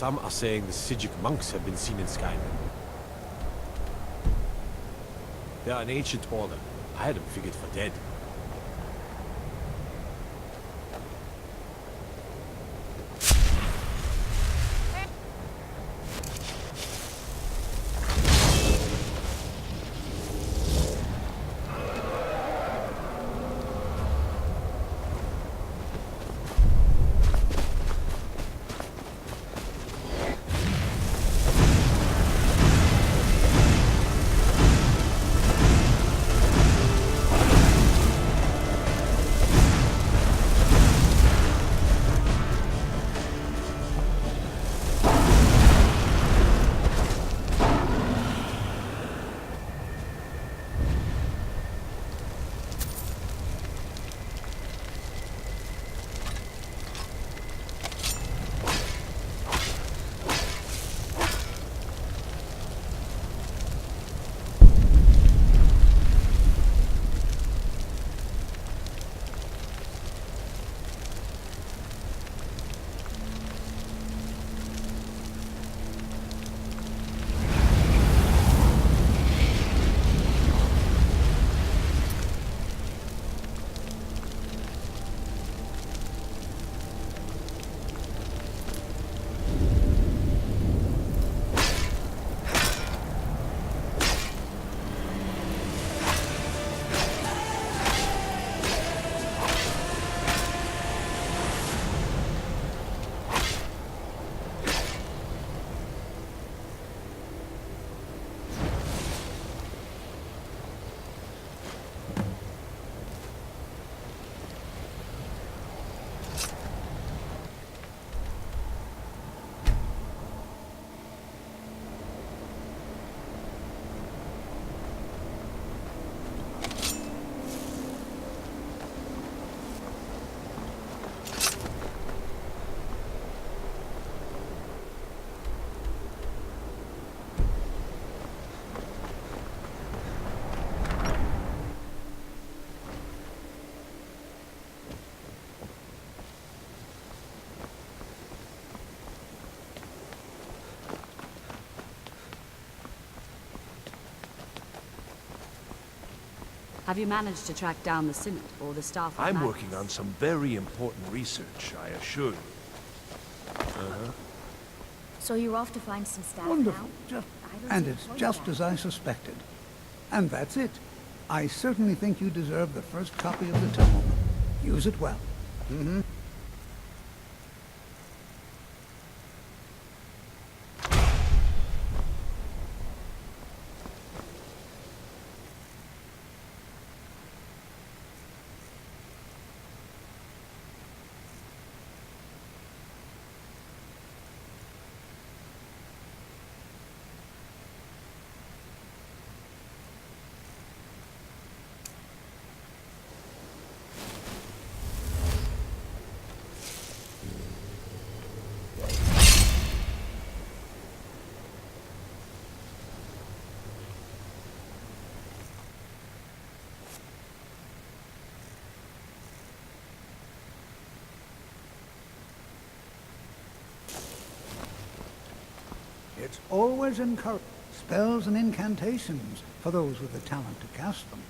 Some are saying the Sijic monks have been seen in Skyrim. They are an ancient order. I had them figured for dead. Have you managed to track down the Synod or the staff of I'm Magnus? working on some very important research, I assure you. So you're off to find some staff Wonderful. now? And it's just as I suspected. And that's it. I certainly think you deserve the first copy of the tome. Use it well. Mm-hmm. It's always encouraged. Spells and incantations for those with the talent to cast them.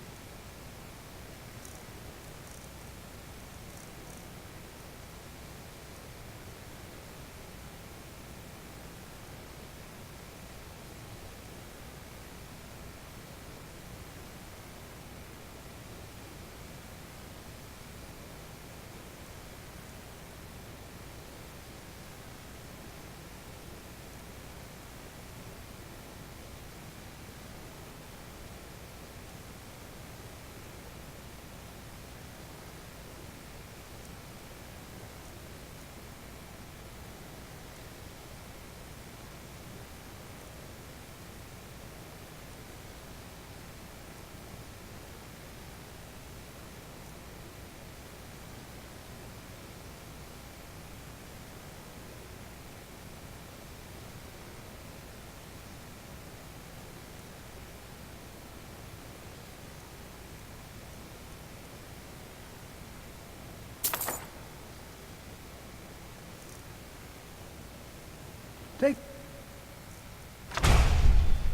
Take...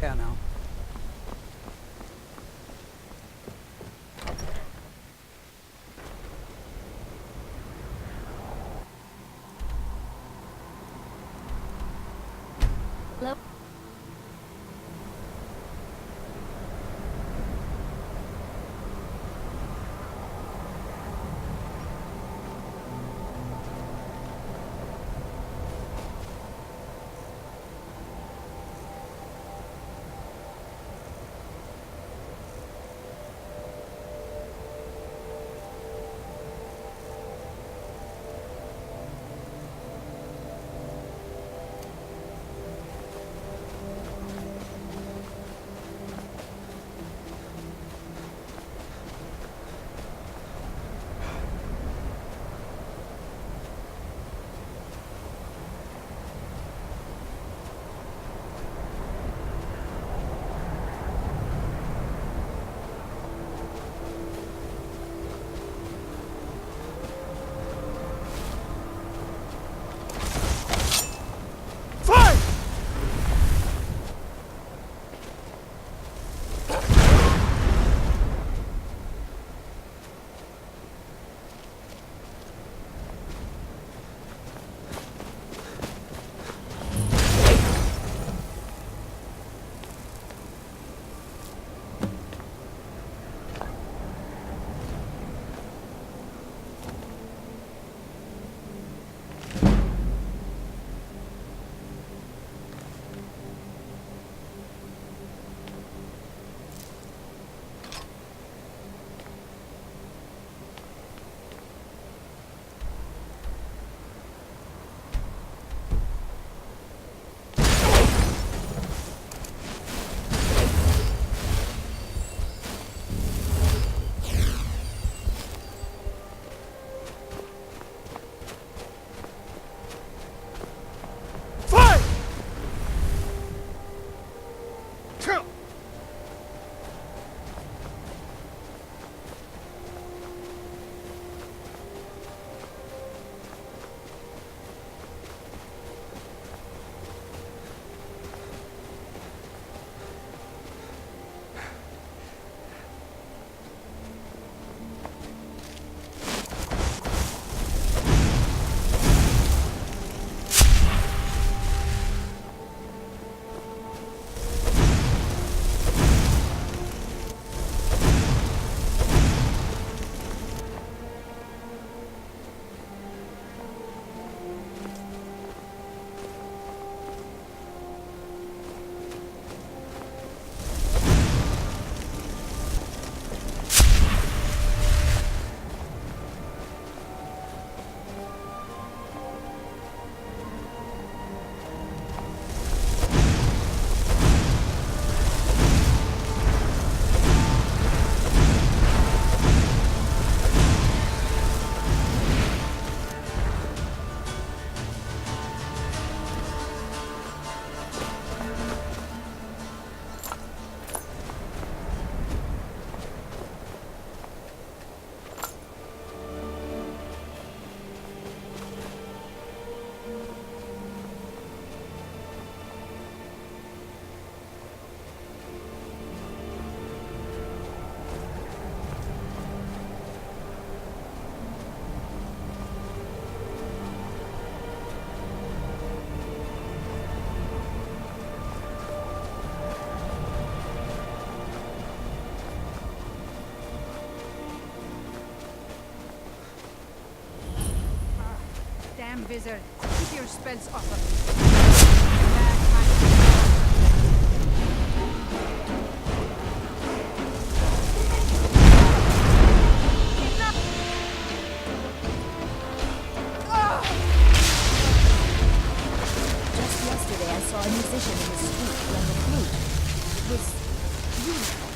Yeah, now. Hello? Damn wizard. Keep your spells off of me. Bad Just yesterday I saw a musician in the street playing a flute. It was beautiful.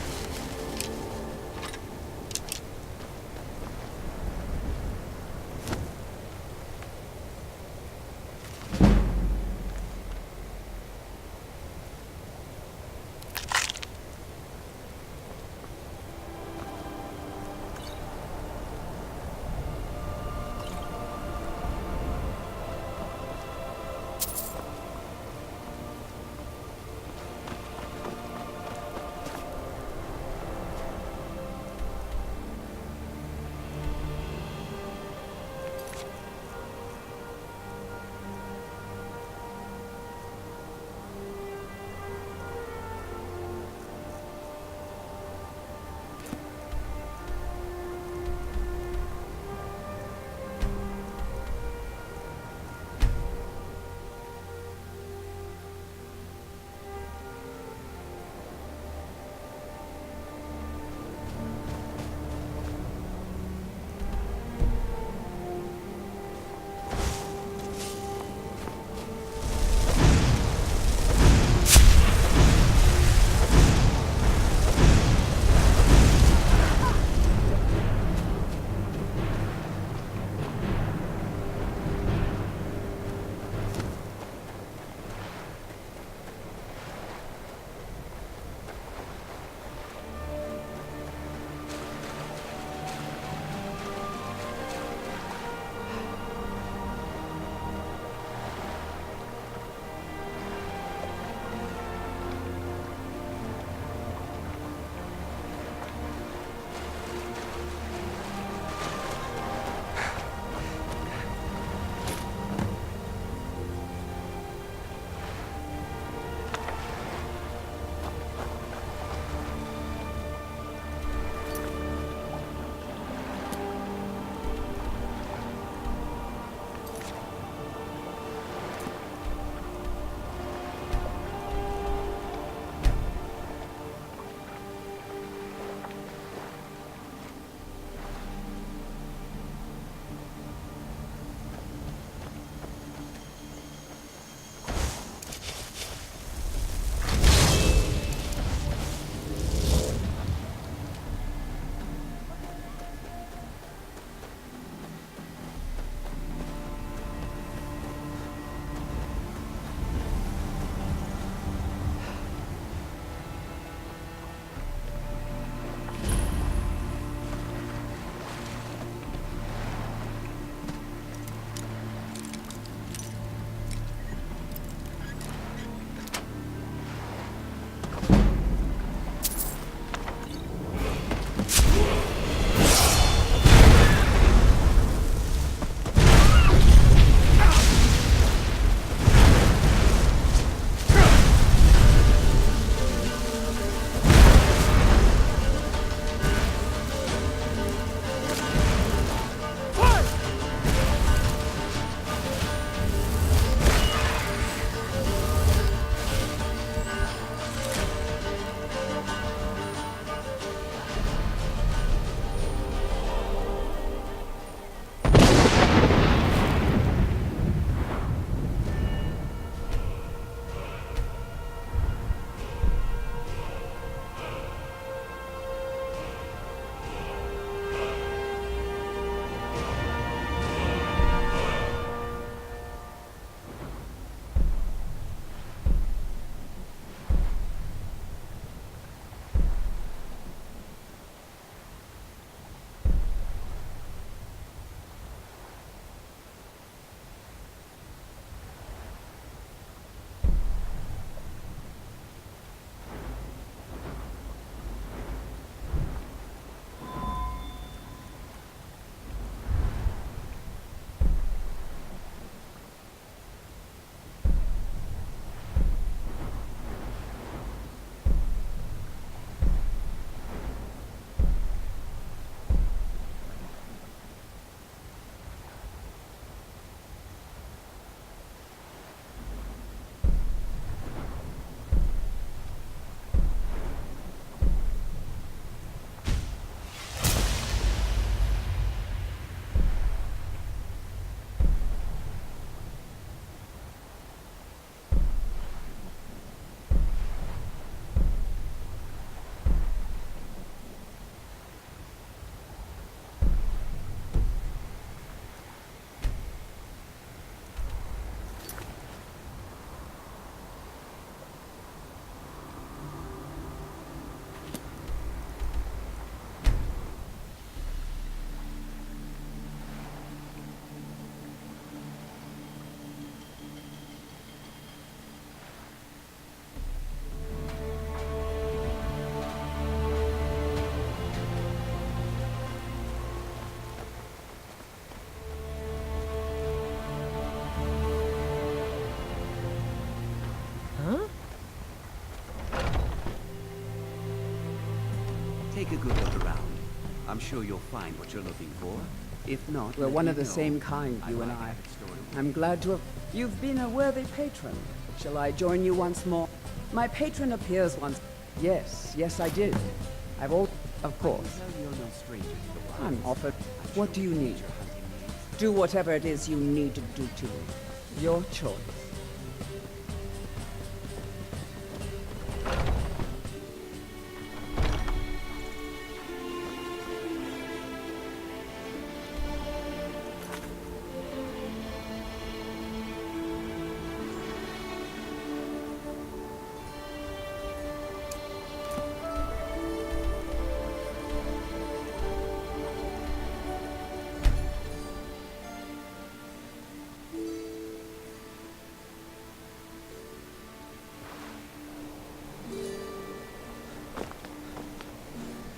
I'm sure you'll find what you're looking for. If not, We're let one me of the know. same kind, you and I. I'm glad to have... You've been a worthy patron. Shall I join you once more? My patron appears once... Yes, I did. I've all... Of course. You're no stranger to the I'm offered... What do you need? Do whatever it is you need to do to me. Your choice.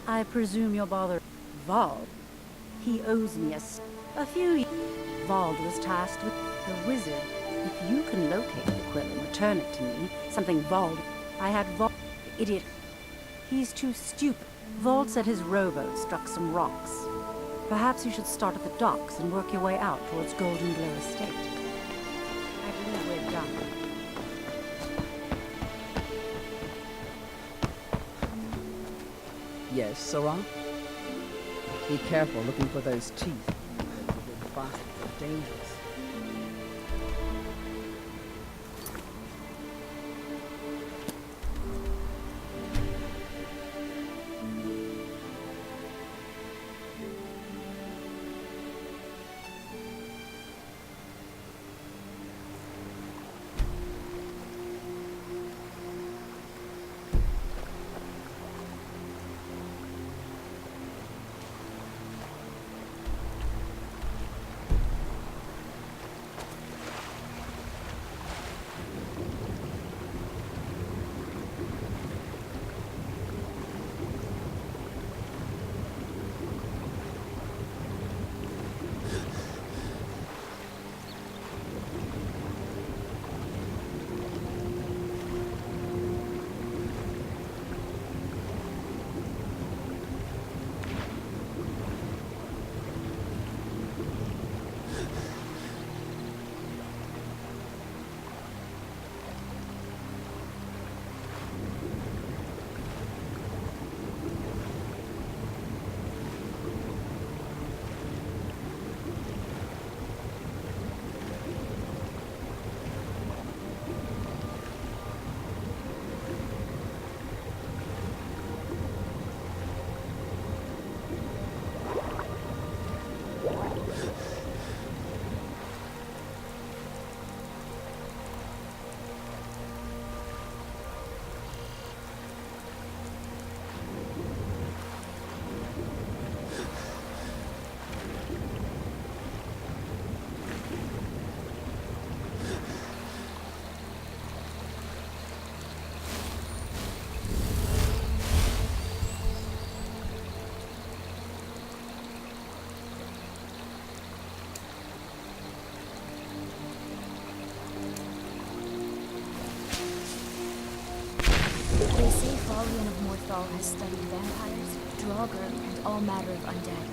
I presume you'll bother Vald. He owes me a few... Vald was tasked with the wizard. If you can locate the quill and return it to me, something Vald... I had Vald... Idiot. He's too stupid. Vald said his rowboat struck some rocks. Perhaps you should start at the docks and work your way out towards Golden Glow Estate. I believe we're done. Yes, Sarah? Be careful looking for those teeth. The bastards are dangerous. They say Falion of Morthal has studied vampires, Draugr, and all matter of undead.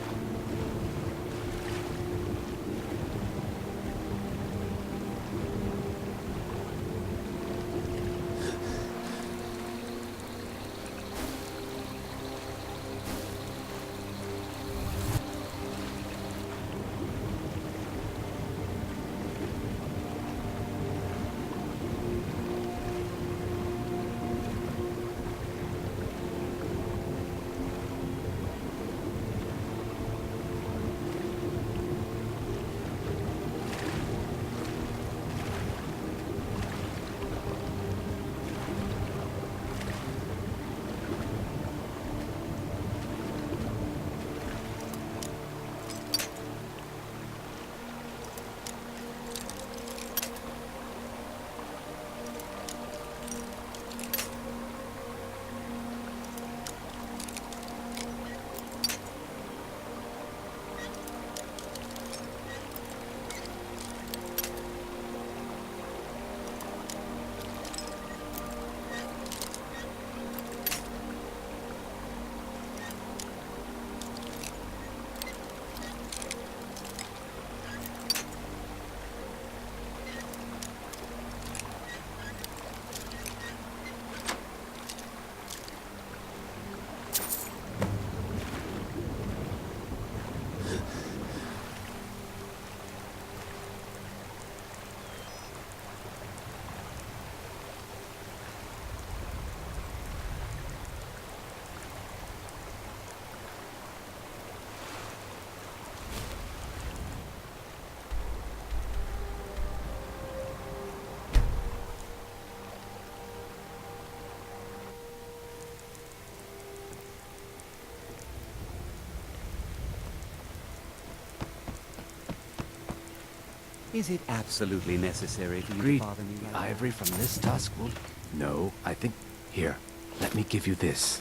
Is it absolutely necessary for you Read to bother me? the ivory from this tusk will... No, I think... Here, let me give you this.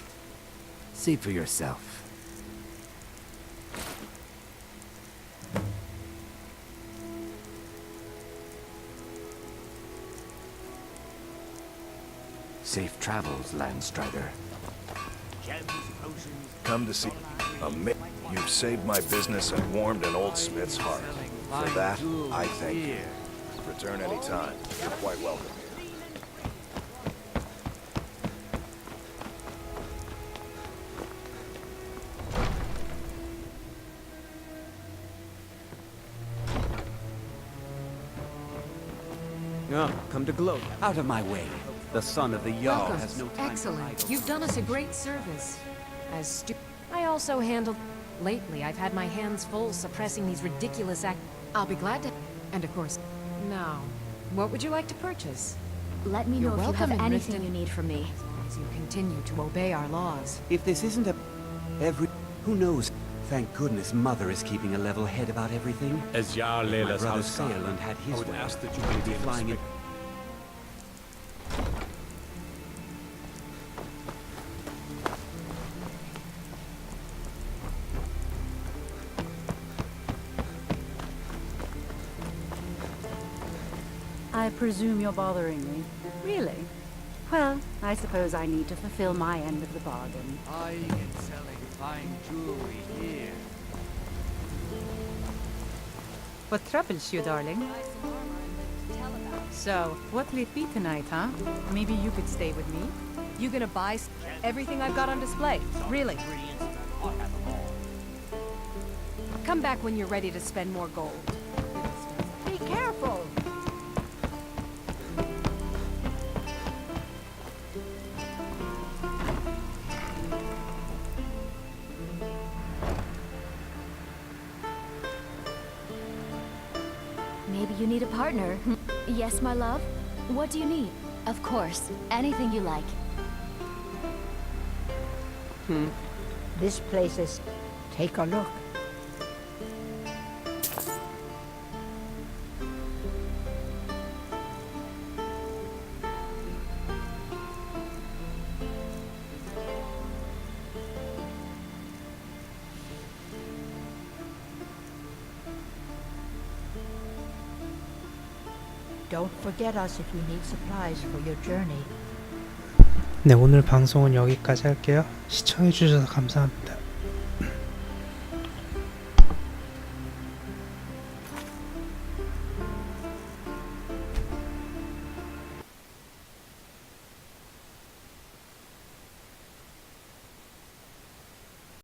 See for yourself. Safe travels, Landstrider. Come to see. You've saved my business and warmed an old smith's heart. For that, I thank you. Return any time. You're quite welcome here. No, come to gloat. Out of my way. The son of the Jarl Welcome. has no time. Excellent. You've done us a great service. I also handled... Lately, I've had my hands full suppressing these ridiculous I'll be glad to... And of course... Now, what would you like to purchase? Let me You're know if you have welcome in anything Riften. you need from me. As you continue to obey our laws. If this isn't a... Who knows? Thank goodness Mother is keeping a level head about everything. As Jarl My Lela's brother house Saeland had his I would way. ask that you We'll be maintain flying it. respect. I presume you're bothering me. Really? Well, I suppose I need to fulfill my end of the bargain. Buying and selling fine jewelry here. What troubles you, darling? So, what will it be tonight, huh? Maybe you could stay with me? You gonna buy everything I've got on display? Really? Come back when you're ready to spend more gold. Be careful! Maybe you need a partner. Yes, my love? What do you need? Of course, anything you like. This place is... Take a look. Don't forget us if you need supplies for your journey. 네, 오늘 방송은 여기까지 할게요. 시청해주셔서 감사합니다.